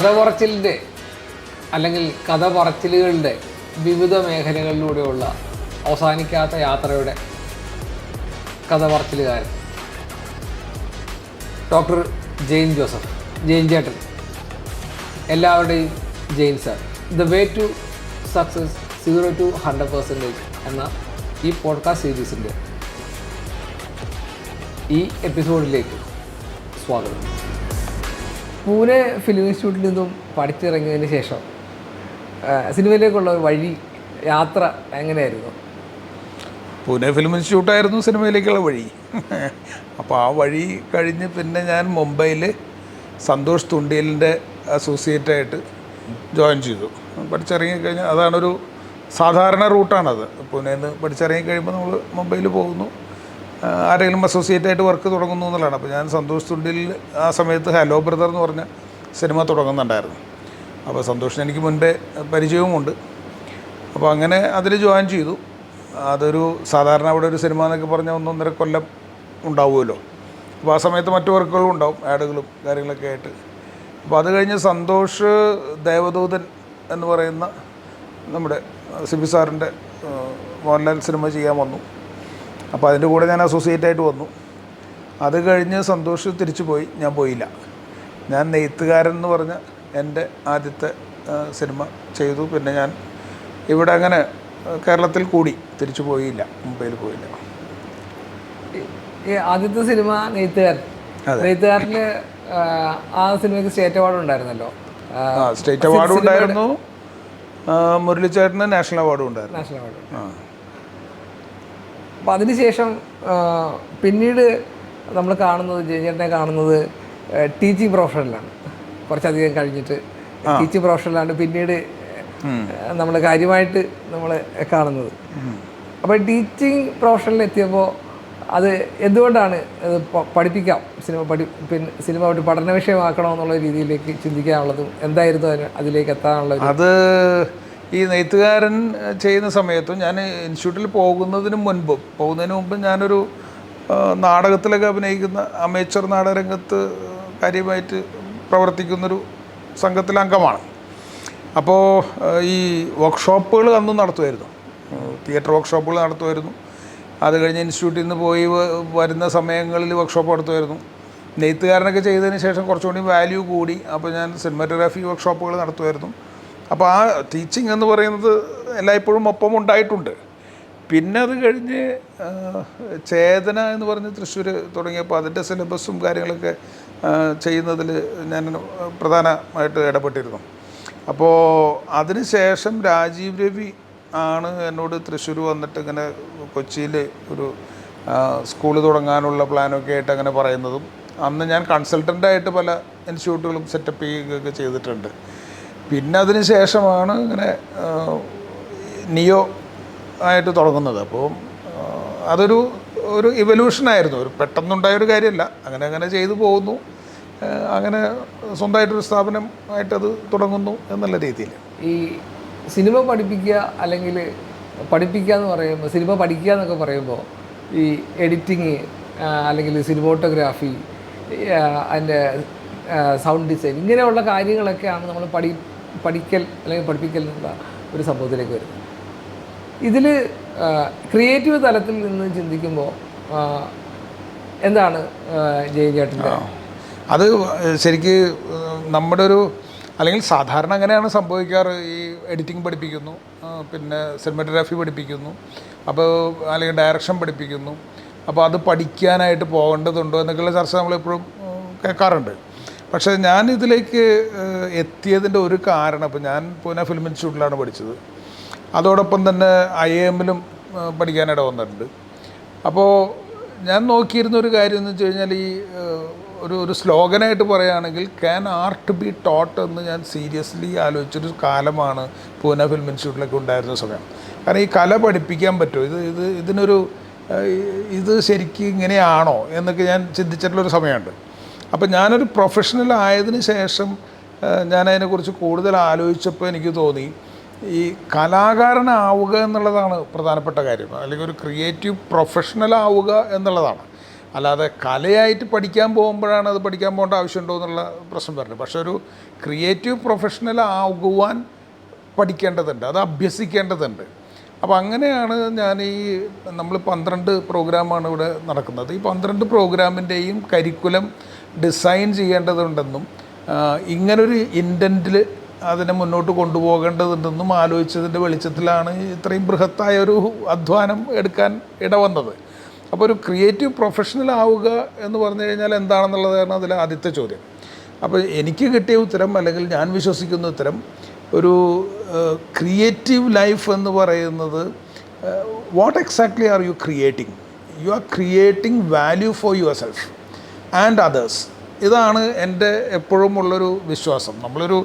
കഥ പറച്ചിലിൻ്റെ അല്ലെങ്കിൽ കഥ പറച്ചിലുകളുടെ വിവിധ മേഖലകളിലൂടെയുള്ള അവസാനിക്കാത്ത യാത്രയുടെ കഥ പറച്ചിലുകാരൻ ഡോക്ടർ ജെയിൻ ജോസഫ്, ജെയിൻ ചേട്ടൻ, എല്ലാവരുടെയും Jain sir. The way to success 0 to 100% എന്ന ഈ പോഡ്കാസ്റ്റ് സീരീസിൻ്റെ ഈ എപ്പിസോഡിലേക്ക് സ്വാഗതം. പൂനെ ഫിലിം ഇൻസ്റ്റിറ്റ്യൂട്ടിൽ നിന്നും പഠിച്ചിറങ്ങിയതിന് ശേഷം സിനിമയിലേക്കുള്ള ഒരു വഴി യാത്ര എങ്ങനെയായിരുന്നു? പൂനെ ഫിലിം ഇൻസ്റ്റിറ്റ്യൂട്ടായിരുന്നു സിനിമയിലേക്കുള്ള വഴി. അപ്പോൾ ആ വഴി കഴിഞ്ഞ് പിന്നെ ഞാൻ മുംബൈയിൽ സന്തോഷ് തുണ്ടിയലിൻ്റെ അസോസിയേറ്റായിട്ട് ജോയിൻ ചെയ്തു. പഠിച്ചിറങ്ങി കഴിഞ്ഞാൽ അതാണൊരു സാധാരണ റൂട്ടാണത്. പൂനെയിൽ നിന്ന് പഠിച്ചിറങ്ങി കഴിയുമ്പോൾ നമ്മൾ മുംബൈയിൽ പോകുന്നു, ആരെങ്കിലും അസോസിയേറ്റായിട്ട് വർക്ക് തുടങ്ങുന്നു എന്നുള്ളതാണ്. അപ്പോൾ ഞാൻ സന്തോഷ് തുണ്ടിയിൽ ആ സമയത്ത് ഹലോ ബ്രദർ എന്ന് പറഞ്ഞ സിനിമ തുടങ്ങുന്നുണ്ടായിരുന്നു. അപ്പോൾ സന്തോഷിന് എനിക്ക് മുൻപേ പരിചയവുമുണ്ട്. അപ്പോൾ അങ്ങനെ അതിൽ ജോയിൻ ചെയ്തു. അതൊരു സാധാരണ അവിടെ ഒരു സിനിമ എന്നൊക്കെ പറഞ്ഞാൽ 1.5 കൊല്ലം ഉണ്ടാവുമല്ലോ. അപ്പോൾ ആ സമയത്ത് മറ്റു വർക്കുകളും ഉണ്ടാവും, ആഡുകളും കാര്യങ്ങളൊക്കെ ആയിട്ട്. അപ്പോൾ അത് കഴിഞ്ഞ് സന്തോഷ് ദേവദൂതൻ എന്ന് പറയുന്ന നമ്മുടെ സിബി സാറിൻ്റെ മോഹൻലാൽ സിനിമ ചെയ്യാൻ വന്നു. അപ്പോൾ അതിൻ്റെ കൂടെ ഞാൻ അസോസിയേറ്റായിട്ട് വന്നു. അത് കഴിഞ്ഞ് സന്തോഷ് തിരിച്ചു പോയി, ഞാൻ പോയില്ല. ഞാൻ നെയ്ത്തുകാരൻ എന്ന് പറഞ്ഞ എൻ്റെ ആദ്യത്തെ സിനിമ ചെയ്തു. പിന്നെ ഞാൻ ഇവിടെ അങ്ങനെ കേരളത്തിൽ കൂടി തിരിച്ചു പോയില്ല, മുംബൈയിൽ പോയില്ല. ഈ ആദ്യത്തെ സിനിമ നെയ്ത്തുകാരൻ, നെയ്ത്തുകാരനിൽ ആ സിനിമയ്ക്ക് സ്റ്റേറ്റ് അവാർഡ് ഉണ്ടായിരുന്നല്ലോ. സ്റ്റേറ്റ് അവാർഡും ഉണ്ടായിരുന്നു, മുരളിച്ചേട്ടന് നാഷണൽ അവാർഡും ഉണ്ടായിരുന്നു. National award. അപ്പോൾ അതിനുശേഷം പിന്നീട് നമ്മൾ കാണുന്നത്, ജയചേട്ടനെ കാണുന്നത് ടീച്ചിങ് പ്രൊഫഷനിലാണ്. കുറച്ചധികം കഴിഞ്ഞിട്ട് ടീച്ചിങ് പ്രൊഫഷനിലാണ് പിന്നീട് നമ്മൾ കാര്യമായിട്ട് നമ്മൾ കാണുന്നത്. അപ്പോൾ ടീച്ചിങ് പ്രൊഫഷനിൽ എത്തിയപ്പോൾ അത് എന്തുകൊണ്ടാണ് അത് പഠിപ്പിക്കാം, പിന്നെ സിനിമ ഒരു പഠന വിഷയമാക്കണമെന്നുള്ള രീതിയിലേക്ക് ചിന്തിക്കാനുള്ളതും എന്തായിരുന്നു അതിലേക്ക് എത്താനുള്ള? അത് ഈ നെയ്ത്തുകാരൻ ചെയ്യുന്ന സമയത്തും ഞാൻ ഇൻസ്റ്റിറ്റ്യൂട്ടിൽ പോകുന്നതിന് മുമ്പ് ഞാനൊരു നാടകത്തിലൊക്കെ അഭിനയിക്കുന്ന അമേച്ചർ നാടകരംഗത്ത് കാര്യമായിട്ട് പ്രവർത്തിക്കുന്നൊരു സംഘത്തിലെ അംഗമാണ്. അപ്പോൾ ഈ വർക്ക്ഷോപ്പുകൾ അന്നും നടത്തുമായിരുന്നു, തിയേറ്റർ വർക്ക്ഷോപ്പുകൾ നടത്തുമായിരുന്നു. അത് കഴിഞ്ഞ് ഇൻസ്റ്റിറ്റ്യൂട്ടിൽ നിന്ന് പോയി വരുന്ന സമയങ്ങളിൽ വർക്ക്ഷോപ്പ് നടത്തുമായിരുന്നു. നെയ്ത്തുകാരനൊക്കെ ചെയ്തതിന് ശേഷം കുറച്ചുകൂടി വാല്യൂ കൂടി. അപ്പോൾ ഞാൻ സിനിമാറ്റോഗ്രാഫി വർക്ക്ഷോപ്പുകൾ നടത്തുമായിരുന്നു. അപ്പോൾ ആ ടീച്ചിങ് എന്ന് പറയുന്നത് എല്ലായ്പ്പോഴും ഒപ്പം ഉണ്ടായിട്ടുണ്ട്. പിന്നെ അത് കഴിഞ്ഞ് ചേതന എന്ന് പറഞ്ഞ് തൃശ്ശൂർ തുടങ്ങിയപ്പോൾ അതിൻ്റെ സിലബസും കാര്യങ്ങളൊക്കെ ചെയ്യുന്നതിൽ ഞാൻ പ്രധാനമായിട്ട് ഇടപെട്ടിരുന്നു. അപ്പോൾ അതിന് ശേഷം രാജീവ് രവി ആണ് എന്നോട് തൃശ്ശൂർ വന്നിട്ട് ഇങ്ങനെ കൊച്ചിയിൽ ഒരു സ്കൂൾ തുടങ്ങാനുള്ള പ്ലാനൊക്കെ ആയിട്ട് അങ്ങനെ പറയുന്നതും, അന്ന് ഞാൻ കൺസൾട്ടൻ്റായിട്ട് പല ഇൻസ്റ്റിറ്റ്യൂട്ടുകളും സെറ്റപ്പ് ചെയ്യുകയൊക്കെ ചെയ്തിട്ടുണ്ട്. പിന്നെ അതിന് ശേഷമാണ് ഇങ്ങനെ നിയോ ആയിട്ട് തുടങ്ങുന്നത്. അപ്പോൾ അതൊരു ഇവല്യൂഷനായിരുന്നു, ഒരു പെട്ടെന്നുണ്ടായൊരു കാര്യമല്ല. അങ്ങനെ ചെയ്തു പോകുന്നു. അങ്ങനെ സ്വന്തമായിട്ടൊരു സ്ഥാപനമായിട്ടത് തുടങ്ങുന്നു എന്നുള്ള രീതിയിൽ. ഈ സിനിമ പഠിപ്പിക്കുക അല്ലെങ്കിൽ പഠിപ്പിക്കുക എന്ന് പറയുമ്പോൾ, സിനിമ പഠിക്കുക എന്നൊക്കെ പറയുമ്പോൾ ഈ എഡിറ്റിങ് അല്ലെങ്കിൽ സിനിമോട്ടോഗ്രാഫി, അതിൻ്റെ സൗണ്ട് ഡിസൈൻ, ഇങ്ങനെയുള്ള കാര്യങ്ങളൊക്കെയാണ് നമ്മൾ പഠിക്കൽ അല്ലെങ്കിൽ പഠിപ്പിക്കൽ എന്നുള്ള ഒരു സംഭവത്തിലേക്ക് വരുന്നത്. ഇതിൽ ക്രിയേറ്റീവ് തലത്തിൽ നിന്ന് ചിന്തിക്കുമ്പോൾ എന്താണ് ജയൻ ചേട്ടൻ്റെ? അത് ശരിക്ക് നമ്മുടെ ഒരു, അല്ലെങ്കിൽ സാധാരണ അങ്ങനെയാണ് സംഭവിക്കാറ്. ഈ എഡിറ്റിംഗ് പഠിപ്പിക്കുന്നു, പിന്നെ സിനിമാറ്റോഗ്രാഫി പഠിപ്പിക്കുന്നു, അപ്പോൾ അല്ലെങ്കിൽ ഡയറക്ഷൻ പഠിപ്പിക്കുന്നു. അപ്പോൾ അത് പഠിക്കാനായിട്ട് പോകേണ്ടതുണ്ടോ എന്നൊക്കെയുള്ള ചർച്ച നമ്മളെപ്പോഴും കേൾക്കാറുണ്ട്. പക്ഷേ ഞാൻ ഇതിലേക്ക് എത്തിയതിൻ്റെ ഒരു കാരണം, ഇപ്പോൾ ഞാൻ പൂനെ ഫിലിം ഇൻസ്റ്റിറ്റ്യൂട്ടിലാണ് പഠിച്ചത്. അതോടൊപ്പം തന്നെ IIM-ലും പഠിക്കാനിട വന്നിട്ടുണ്ട്. അപ്പോൾ ഞാൻ നോക്കിയിരുന്ന ഒരു കാര്യം എന്ന് വെച്ച് കഴിഞ്ഞാൽ, ഈ ഒരു സ്ലോഗനായിട്ട് പറയുകയാണെങ്കിൽ ക്യാൻ ആർട്ട് ബി ടോട്ട് എന്ന് ഞാൻ സീരിയസ്ലി ആലോചിച്ചൊരു കാലമാണ് പൂനെ ഫിലിം ഇൻസ്റ്റിറ്റ്യൂട്ടിലൊക്കെ ഉണ്ടായിരുന്ന സമയം. കാരണം ഈ കല പഠിപ്പിക്കാൻ പറ്റുമോ, ഇത് ശരിക്കും ഇങ്ങനെയാണോ എന്നൊക്കെ ഞാൻ ചിന്തിച്ചിട്ടുള്ളൊരു സമയമുണ്ട്. അപ്പോൾ ഞാനൊരു പ്രൊഫഷണൽ ആയതിനു ശേഷം ഞാനതിനെക്കുറിച്ച് കൂടുതൽ ആലോചിച്ചപ്പോൾ എനിക്ക് തോന്നി ഈ കലാകാരനാവുക എന്നുള്ളതാണ് പ്രധാനപ്പെട്ട കാര്യം, അല്ലെങ്കിൽ ഒരു ക്രിയേറ്റീവ് പ്രൊഫഷണൽ ആവുക എന്നുള്ളതാണ്. അല്ലാതെ കലയായിട്ട് പഠിക്കാൻ പോകുമ്പോഴാണ് അത് പഠിക്കാൻ പോകേണ്ട ആവശ്യമുണ്ടോ എന്നുള്ള പ്രശ്നം വരുന്നത്. പക്ഷെ ഒരു ക്രിയേറ്റീവ് പ്രൊഫഷണൽ ആകുവാൻ പഠിക്കേണ്ടതുണ്ട്, അത് അഭ്യസിക്കേണ്ടതുണ്ട്. അപ്പോൾ അങ്ങനെയാണ് നമ്മൾ 12 പ്രോഗ്രാമാണ് ഇവിടെ നടക്കുന്നത്. ഈ 12 പ്രോഗ്രാമിൻ്റെയും കരിക്കുലം ഡിസൈൻ ചെയ്യേണ്ടതുണ്ടെന്നും ഇങ്ങനൊരു ഇൻറ്റൻറ്റിൽ അതിനെ മുന്നോട്ട് കൊണ്ടുപോകേണ്ടതുണ്ടെന്നും ആലോചിച്ചതിൻ്റെ വെളിച്ചത്തിലാണ് ഇത്രയും ബൃഹത്തായ ഒരു അധ്വാനം എടുക്കാൻ ഇടവന്നത്. അപ്പോൾ ഒരു ക്രിയേറ്റീവ് പ്രൊഫഷണൽ ആവുക എന്ന് പറഞ്ഞു കഴിഞ്ഞാൽ എന്താണെന്നുള്ളതാണ് അതിലെ ആദ്യത്തെ ചോദ്യം. അപ്പോൾ എനിക്ക് കിട്ടിയ ഉത്തരം, അല്ലെങ്കിൽ ഞാൻ വിശ്വസിക്കുന്ന ഉത്തരം, ഒരു ക്രിയേറ്റീവ് ലൈഫ് എന്ന് പറയുന്നത് what exactly are you creating? You are creating value for your self and others. ഇതാണ് എൻ്റെ എപ്പോഴും ഉള്ളൊരു വിശ്വാസം. നമ്മളൊരു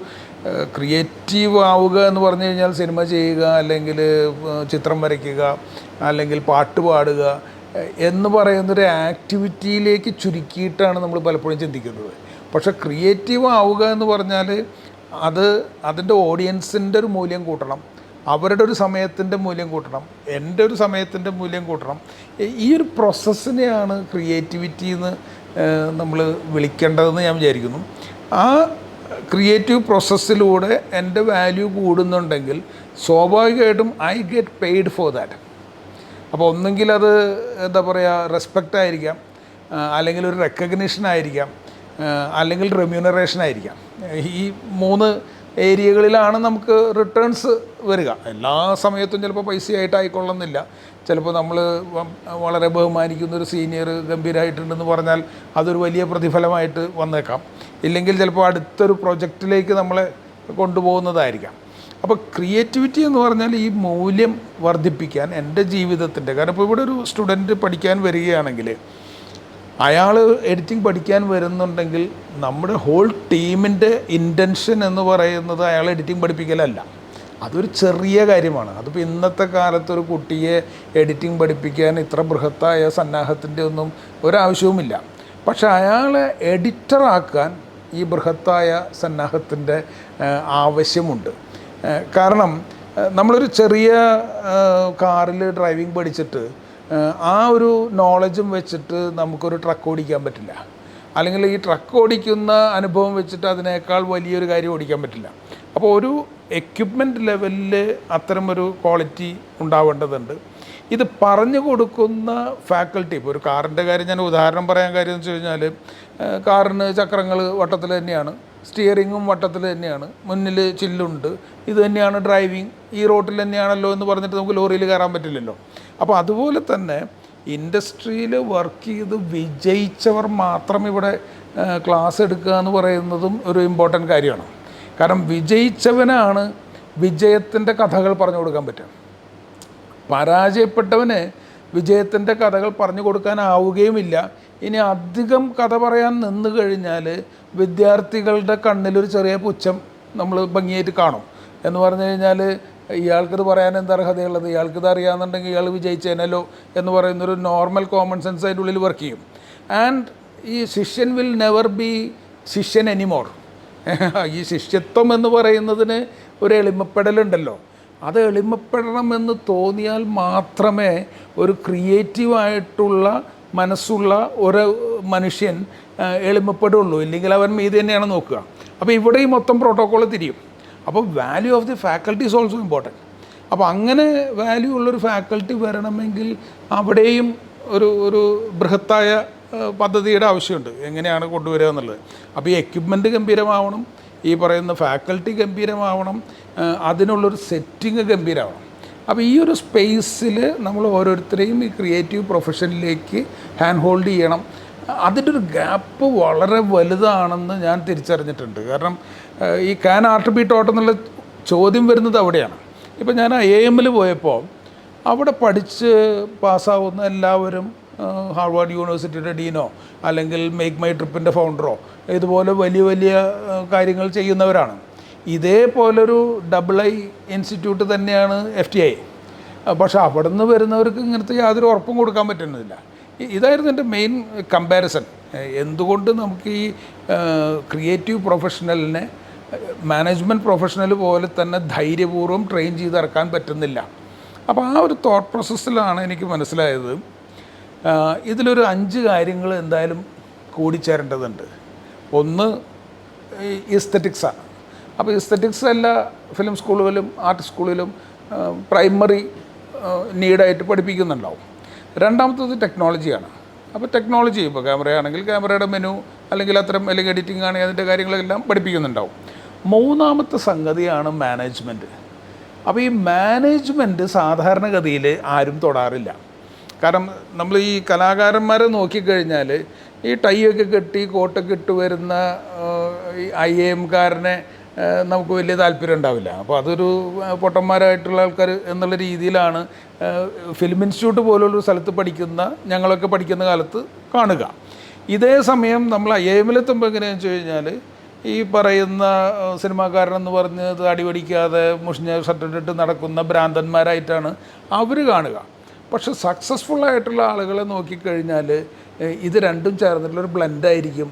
ക്രിയേറ്റീവ് ആവുക എന്ന് പറഞ്ഞു കഴിഞ്ഞാൽ സിനിമ ചെയ്യുക, അല്ലെങ്കിൽ ചിത്രം വരയ്ക്കുക, അല്ലെങ്കിൽ പാട്ട് പാടുക എന്ന് പറയുന്നൊരു ആക്ടിവിറ്റിയിലേക്ക് ചുരുക്കിയിട്ടാണ് നമ്മൾ പലപ്പോഴും ചിന്തിക്കുന്നത്. പക്ഷേ ക്രിയേറ്റീവ് ആവുക എന്ന് പറഞ്ഞാൽ അതിൻ്റെ ഓഡിയൻസിൻ്റെ ഒരു മൂല്യം കൂട്ടണം, അവരുടെ ഒരു സമയത്തിൻ്റെ മൂല്യം കൂട്ടണം, എൻ്റെ ഒരു സമയത്തിൻ്റെ മൂല്യം കൂട്ടണം. ഈ ഒരു പ്രോസസ്സിനെയാണ് ക്രിയേറ്റിവിറ്റി എന്ന് നമ്മൾ വിളിക്കേണ്ടതെന്ന് ഞാൻ വിചാരിക്കുന്നു. ആ ക്രിയേറ്റീവ് പ്രോസസ്സിലൂടെ എൻ്റെ വാല്യൂ കൂടുന്നുണ്ടെങ്കിൽ സ്വാഭാവികമായിട്ടും I get paid for that. അപ്പോൾ ഒന്നെങ്കിൽ അത് എന്താ പറയുക, റെസ്പെക്റ്റ് ആയിരിക്കാം, അല്ലെങ്കിൽ ഒരു റെക്കഗ്നിഷൻ ആയിരിക്കാം, അല്ലെങ്കിൽ റെമ്യൂണറേഷൻ ആയിരിക്കാം. ഈ 3 ഏരിയകളിലാണ് നമുക്ക് റിട്ടേൺസ് വരിക. എല്ലാ സമയത്തും ചിലപ്പോൾ പൈസയായിട്ടായിക്കൊള്ളുന്നില്ല. ചിലപ്പോൾ നമ്മൾ വളരെ ബഹുമാനിക്കുന്നൊരു സീനിയർ ഗംഭീരമായിട്ടുണ്ടെന്ന് പറഞ്ഞാൽ അതൊരു വലിയ പ്രതിഫലമായിട്ട് വന്നേക്കാം. ഇല്ലെങ്കിൽ ചിലപ്പോൾ അടുത്തൊരു പ്രൊജക്റ്റിലേക്ക് നമ്മളെ കൊണ്ടുപോകുന്നതായിരിക്കാം. അപ്പോൾ ക്രിയേറ്റിവിറ്റി എന്ന് പറഞ്ഞാൽ ഈ മൂല്യം വർദ്ധിപ്പിക്കാൻ എൻ്റെ ജീവിതത്തിൻ്റെ, കാരണം ഇപ്പോൾ ഇവിടെ ഒരു സ്റ്റുഡൻറ്റ് പഠിക്കാൻ വരികയാണെങ്കിൽ അയാൾ എഡിറ്റിംഗ് പഠിക്കാൻ വരുന്നുണ്ടെങ്കിൽ നമ്മുടെ ഹോൾ ടീമിൻ്റെ ഇൻറ്റൻഷൻ എന്ന് പറയുന്നത് അയാൾ എഡിറ്റിംഗ് പഠിപ്പിക്കലല്ല. അതൊരു ചെറിയ കാര്യമാണ്. അതിപ്പോൾ ഇന്നത്തെ കാലത്ത് ഒരു കുട്ടിയെ എഡിറ്റിംഗ് പഠിപ്പിക്കാൻ ഇത്ര ബൃഹത്തായ സന്നാഹത്തിൻ്റെ ഒന്നും ഒരാവശ്യവുമില്ല. പക്ഷെ അയാളെ എഡിറ്ററാക്കാൻ ഈ ബൃഹത്തായ സന്നാഹത്തിൻ്റെ ആവശ്യമുണ്ട്. കാരണം നമ്മളൊരു ചെറിയ കാറിൽ ഡ്രൈവിംഗ് പഠിച്ചിട്ട് ആ ഒരു നോളജും വെച്ചിട്ട് നമുക്കൊരു ട്രക്ക് ഓടിക്കാൻ പറ്റില്ല. അല്ലെങ്കിൽ ഈ ട്രക്ക് ഓടിക്കുന്ന അനുഭവം വെച്ചിട്ട് അതിനേക്കാൾ വലിയൊരു കാര്യം ഓടിക്കാൻ പറ്റില്ല. അപ്പോൾ ഒരു എക്യുപ്മെൻറ്റ് ലെവലിൽ അത്തരമൊരു ക്വാളിറ്റി ഉണ്ടാവേണ്ടതുണ്ട്. ഇത് പറഞ്ഞു കൊടുക്കുന്ന ഫാക്കൽറ്റി, ഇപ്പോൾ ഒരു കാറിൻ്റെ കാര്യം ഞാൻ ഉദാഹരണം പറയാൻ കാര്യം എന്ന് വെച്ച് കഴിഞ്ഞാൽ, കാറിന് ചക്രങ്ങൾ വട്ടത്തിൽ തന്നെയാണ്, സ്റ്റിയറിങ്ങും വട്ടത്തിൽ തന്നെയാണ്, മുന്നിൽ ചില്ലുണ്ട്, ഇത് തന്നെയാണ് ഡ്രൈവിങ്, ഈ റോട്ടിൽ തന്നെയാണല്ലോ എന്ന് പറഞ്ഞിട്ട് നമുക്ക് ലോറിയിൽ കയറാൻ പറ്റില്ലല്ലോ. അപ്പോൾ അതുപോലെ തന്നെ ഇൻഡസ്ട്രിയിൽ വർക്ക് ചെയ്ത് വിജയിച്ചവർ മാത്രം ഇവിടെ ക്ലാസ് എടുക്കുക എന്ന് പറയുന്നതും ഒരു ഇമ്പോർട്ടൻ്റ് കാര്യമാണ്. കാരണം വിജയിച്ചവനാണ് വിജയത്തിൻ്റെ കഥകൾ പറഞ്ഞു കൊടുക്കാൻ പറ്റുക. പരാജയപ്പെട്ടവന് വിജയത്തിൻ്റെ കഥകൾ പറഞ്ഞു കൊടുക്കാനാവുകയുമില്ല. ഇനി അധികം കഥ പറയാൻ നിന്ന് കഴിഞ്ഞാൽ വിദ്യാർത്ഥികളുടെ കണ്ണിലൊരു ചെറിയ പുച്ഛം നമ്മൾ ഭംഗിയായിട്ട് കാണും. എന്ന് പറഞ്ഞു കഴിഞ്ഞാൽ ഇയാൾക്കിത് പറയാൻ എന്താ അർഹതയുള്ളത്, ഇയാൾക്കിത് അറിയാമെന്നുണ്ടെങ്കിൽ ഇയാൾ വിജയിച്ചേനല്ലോ എന്ന് പറയുന്നൊരു നോർമൽ കോമൺ സെൻസ് അതിൻ്റെ ഉള്ളിൽ വർക്ക് ചെയ്യും. ആൻഡ് ഈ ശിഷ്യൻ വിൽ നെവർ ബി ശിഷ്യൻ എനിമോർ. ഈ ശിഷ്യത്വം എന്ന് പറയുന്നതിന് ഒരു എളിമപ്പെടലുണ്ടല്ലോ, അത് എളിമപ്പെടണമെന്ന് തോന്നിയാൽ മാത്രമേ ഒരു ക്രിയേറ്റീവായിട്ടുള്ള മനസ്സുള്ള ഒരു മനുഷ്യൻ എളിമപ്പെടുള്ളൂ. ഇല്ലെങ്കിൽ അവൻ മീതി തന്നെയാണ് നോക്കുക. അപ്പോൾ ഇവിടെ ഈ മൊത്തം പ്രോട്ടോക്കോൾ തിരിയും. അപ്പോൾ value of the faculty is also important. അപ്പോൾ അങ്ങനെ വാല്യൂ ഉള്ളൊരു ഫാക്കൽറ്റി വരണമെങ്കിൽ അവിടെയും ഒരു ബൃഹത്തായ പദ്ധതിയുടെ ആവശ്യമുണ്ട്. എങ്ങനെയാണ് കൊണ്ടുവരിക എന്നുള്ളത്. അപ്പോൾ ഈ എക്യുപ്മെൻറ്റ് ഗംഭീരമാവണം, ഈ പറയുന്ന ഫാക്കൽറ്റി ഗംഭീരമാവണം, അതിനുള്ളൊരു സെറ്റിങ് ഗംഭീരമാവണം. അപ്പോൾ ഈ ഒരു സ്പേസിൽ നമ്മൾ ഓരോരുത്തരെയും ഈ ക്രിയേറ്റീവ് പ്രൊഫഷനിലേക്ക് ഹാൻഡ് ഹോൾഡ് ചെയ്യണം. അതിൻ്റെ ഒരു ഗ്യാപ്പ് വളരെ വലുതാണെന്ന് ഞാൻ തിരിച്ചറിഞ്ഞിട്ടുണ്ട്. കാരണം ഈ ക്യാൻ ആർട്ട് ബി ടോട്ട് എന്നുള്ള ചോദ്യം വരുന്നത് അവിടെയാണ്. ഇപ്പോൾ ഞാൻ AMൽ പോയപ്പോൾ അവിടെ പഠിച്ച് പാസ്സാവുന്ന എല്ലാവരും ഹാർവാർഡ് യൂണിവേഴ്സിറ്റിയുടെ ഡീനോ അല്ലെങ്കിൽ മേക്ക് മൈ ട്രിപ്പിൻ്റെ ഫൗണ്ടറോ ഇതുപോലെ വലിയ വലിയ കാര്യങ്ങൾ ചെയ്യുന്നവരാണ്. ഇതേപോലൊരു II ഇൻസ്റ്റിറ്റ്യൂട്ട് തന്നെയാണ് FTI. പക്ഷേ അവിടെ നിന്ന് വരുന്നവർക്ക് ഇങ്ങനത്തെ യാതൊരു ഉറപ്പും കൊടുക്കാൻ പറ്റുന്നില്ല. ഇതായിരുന്നു എൻ്റെ മെയിൻ കമ്പാരിസൺ. എന്തുകൊണ്ട് നമുക്ക് ഈ ക്രിയേറ്റീവ് പ്രൊഫഷണലിനെ മാനേജ്മെൻറ്റ് പ്രൊഫഷണൽ പോലെ തന്നെ ധൈര്യപൂർവ്വം ട്രെയിൻ ചെയ്തിറക്കാൻ പറ്റുന്നില്ല. അപ്പോൾ ആ ഒരു തോട്ട് പ്രോസസ്സിലാണ് എനിക്ക് മനസ്സിലായത് ഇതിലൊരു 5 കാര്യങ്ങൾ എന്തായാലും കൂടിച്ചേരേണ്ടതുണ്ട്. ഒന്ന് ഇസ്തറ്റിക്സാണ്. അപ്പോൾ ഇസ്തറ്റിക്സ് എല്ലാ ഫിലിം സ്കൂളുകളിലും ആർട്ട് സ്കൂളിലും പ്രൈമറി നീഡായിട്ട് പഠിപ്പിക്കുന്നുണ്ടാവും. രണ്ടാമത്തത് ടെക്നോളജിയാണ്. അപ്പോൾ ടെക്നോളജി ഇപ്പോൾ ക്യാമറയാണെങ്കിൽ ക്യാമറയുടെ മെനു അല്ലെങ്കിൽ അല്ലെങ്കിൽ എഡിറ്റിംഗ് ആണെങ്കിൽ അതിൻ്റെ കാര്യങ്ങളെല്ലാം പഠിപ്പിക്കുന്നുണ്ടാവും. മൂന്നാമത്തെ സംഗതിയാണ് മാനേജ്മെൻറ്റ്. അപ്പോൾ ഈ മാനേജ്മെൻറ്റ് സാധാരണഗതിയിൽ ആരും തൊടാറില്ല. കാരണം നമ്മൾ ഈ കലാകാരന്മാരെ നോക്കിക്കഴിഞ്ഞാൽ ഈ ടൈയൊക്കെ കെട്ടി കോട്ടൊക്കെ ഇട്ട് വരുന്ന ഈ IAMകാരനെ നമുക്ക് വലിയ താല്പര്യം ഉണ്ടാവില്ല. അപ്പോൾ അതൊരു പൊട്ടന്മാരായിട്ടുള്ള ആൾക്കാർ എന്നുള്ള രീതിയിലാണ് ഫിലിം ഇൻസ്റ്റിറ്റ്യൂട്ട് പോലുള്ളൊരു സ്ഥലത്ത് പഠിക്കുന്ന ഞങ്ങളൊക്കെ പഠിക്കുന്ന കാലത്ത് കാണുക. ഇതേ സമയം നമ്മൾ IIM-ലെത്തുമ്പോൾ എങ്ങനെയാണെന്ന് വെച്ച് കഴിഞ്ഞാൽ ഈ പറയുന്ന സിനിമാക്കാരനെന്ന് പറഞ്ഞ് താടി പഠിക്കാതെ മുഷിഞ്ഞ ഷർട്ടിട്ട് നടക്കുന്ന ഭ്രാന്തന്മാരായിട്ടാണ് അവർ കാണുക. പക്ഷെ സക്സസ്ഫുള്ളായിട്ടുള്ള ആളുകളെ നോക്കിക്കഴിഞ്ഞാൽ ഇത് രണ്ടും ചേർന്നിട്ടുള്ളൊരു ബ്ലെൻഡായിരിക്കും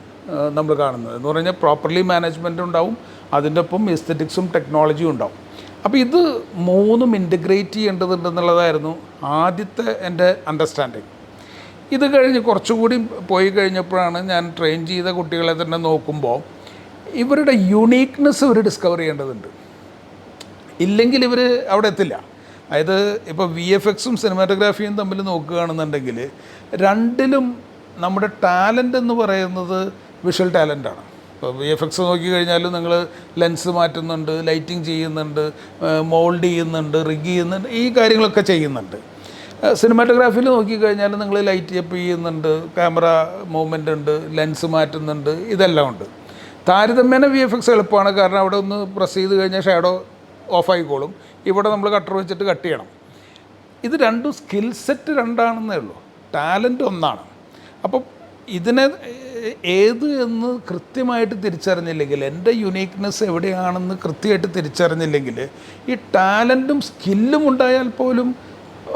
നമ്മൾ കാണുന്നത്. എന്ന് പറഞ്ഞാൽ പ്രോപ്പർലി മാനേജ്മെൻറ്റ് ഉണ്ടാവും, അതിൻ്റെ ഒപ്പം എസ്തെറ്റിക്സും ടെക്നോളജിയും ഉണ്ടാവും. അപ്പോൾ ഇത് മൂന്നും ഇൻറ്റഗ്രേറ്റ് ചെയ്യേണ്ടതുണ്ടെന്നുള്ളതായിരുന്നു ആദ്യത്തെ എൻ്റെ അണ്ടർസ്റ്റാൻഡിങ്. ഇത് കഴിഞ്ഞ് കുറച്ചുകൂടി പോയി കഴിഞ്ഞപ്പോഴാണ് ഞാൻ ട്രെയിൻ ചെയ്ത കുട്ടികളെ തന്നെ നോക്കുമ്പോൾ ഇവരുടെ യുണീക്നെസ് ഇവർ ഡിസ്കവർ ചെയ്യേണ്ടതുണ്ട്. ഇല്ലെങ്കിൽ ഇവർ അവിടെ എത്തില്ല. അതായത് ഇപ്പോൾ VFXും സിനിമാറ്റോഗ്രാഫിയും തമ്മിൽ നോക്കുകയാണെന്നുണ്ടെങ്കിൽ രണ്ടിലും നമ്മുടെ ടാലൻ്റ് എന്ന് പറയുന്നത് വിഷ്വൽ ടാലൻ്റാണ്. ഇപ്പോൾ VFX നോക്കിക്കഴിഞ്ഞാൽ നിങ്ങൾ ലെൻസ് മാറ്റുന്നുണ്ട്, ലൈറ്റിംഗ് ചെയ്യുന്നുണ്ട്, മോൾഡ് ചെയ്യുന്നുണ്ട്, റിഗ് ചെയ്യുന്നുണ്ട്, ഈ കാര്യങ്ങളൊക്കെ ചെയ്യുന്നുണ്ട്. സിനിമാറ്റോഗ്രാഫിയിൽ നോക്കിക്കഴിഞ്ഞാൽ നിങ്ങൾ ലൈറ്റ് അപ്പ് ചെയ്യുന്നുണ്ട്, ക്യാമറ മൂവ്മെൻ്റ് ഉണ്ട്, ലെൻസ് മാറ്റുന്നുണ്ട്, ഇതെല്ലാം ഉണ്ട്. താരതമ്യേന VFX എളുപ്പമാണ്. കാരണം അവിടെ ഒന്ന് പ്രസ് ചെയ്ത് കഴിഞ്ഞാൽ ഷാഡോ ഓഫായിക്കോളും. ഇവിടെ നമ്മൾ കട്ടർ വെച്ചിട്ട് കട്ട് ചെയ്യണം. ഇത് രണ്ടും സ്കിൽ സെറ്റ് രണ്ടാണെന്നേ ഉള്ളൂ, ടാലൻ്റ് ഒന്നാണ്. അപ്പം ഇതിനെ ഏത് എന്ന് കൃത്യമായിട്ട് തിരിച്ചറിഞ്ഞില്ലെങ്കിൽ, എൻ്റെ യുണീക്നെസ് എവിടെയാണെന്ന് കൃത്യമായിട്ട് തിരിച്ചറിഞ്ഞില്ലെങ്കിൽ ഈ ടാലൻറ്റും സ്കില്ലും ഉണ്ടായാൽ പോലും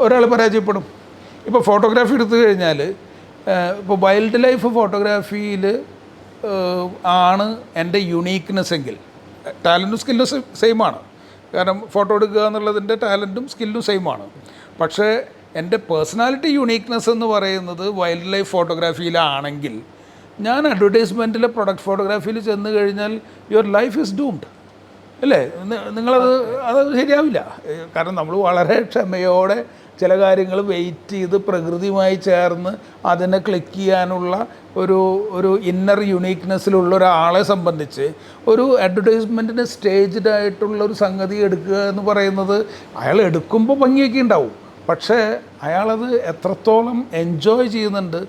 ഒരാൾ പരാജയപ്പെടും. ഇപ്പോൾ ഫോട്ടോഗ്രാഫി എടുത്തു കഴിഞ്ഞാൽ ഇപ്പോൾ വൈൽഡ് ലൈഫ് ഫോട്ടോഗ്രാഫിയിൽ ആണ് എൻ്റെ യുണീക്നെസ് എങ്കിൽ ടാലൻറ്റും സ്കില്ലും സെയിമാണ്. കാരണം ഫോട്ടോ എടുക്കുക എന്നുള്ളതിൻ്റെ ടാലൻറ്റും സ്കില്ലും സെയിമാണ്. പക്ഷേ എൻ്റെ പേഴ്സണാലിറ്റി യുണീക്നെസ് എന്ന് പറയുന്നത് വൈൽഡ് ലൈഫ് ഫോട്ടോഗ്രാഫിയിലാണെങ്കിൽ ഞാൻ അഡ്വർടൈസ്മെൻറ്റിലെ പ്രൊഡക്റ്റ് ഫോട്ടോഗ്രാഫിയിൽ ചെന്ന് കഴിഞ്ഞാൽ യുവർ ലൈഫ് ഈസ് ഡൂംഡ് അല്ലേ? അത് ശരിയാവില്ല. കാരണം നമ്മൾ വളരെ ക്ഷമയോടെ ചില കാര്യങ്ങൾ വെയിറ്റ് ചെയ്ത് പ്രകൃതിയുമായി ചേർന്ന് അതിനെ ക്ലിക്ക് ചെയ്യാനുള്ള ഒരു ഇന്നർ യുണീക്നെസ്സിലുള്ള ഒരാളെ സംബന്ധിച്ച് ഒരു അഡ്വർടൈസ്മെൻറ്റിന് സ്റ്റേജ്ഡ് ആയിട്ടുള്ളൊരു സംഗതി എടുക്കുക എന്ന് പറയുന്നത് അയാൾ എടുക്കുമ്പോൾ ഭംഗിയൊക്കെ ഉണ്ടാവും, പക്ഷേ അയാളത് എത്രത്തോളം എൻജോയ് ചെയ്യുന്നുണ്ട്,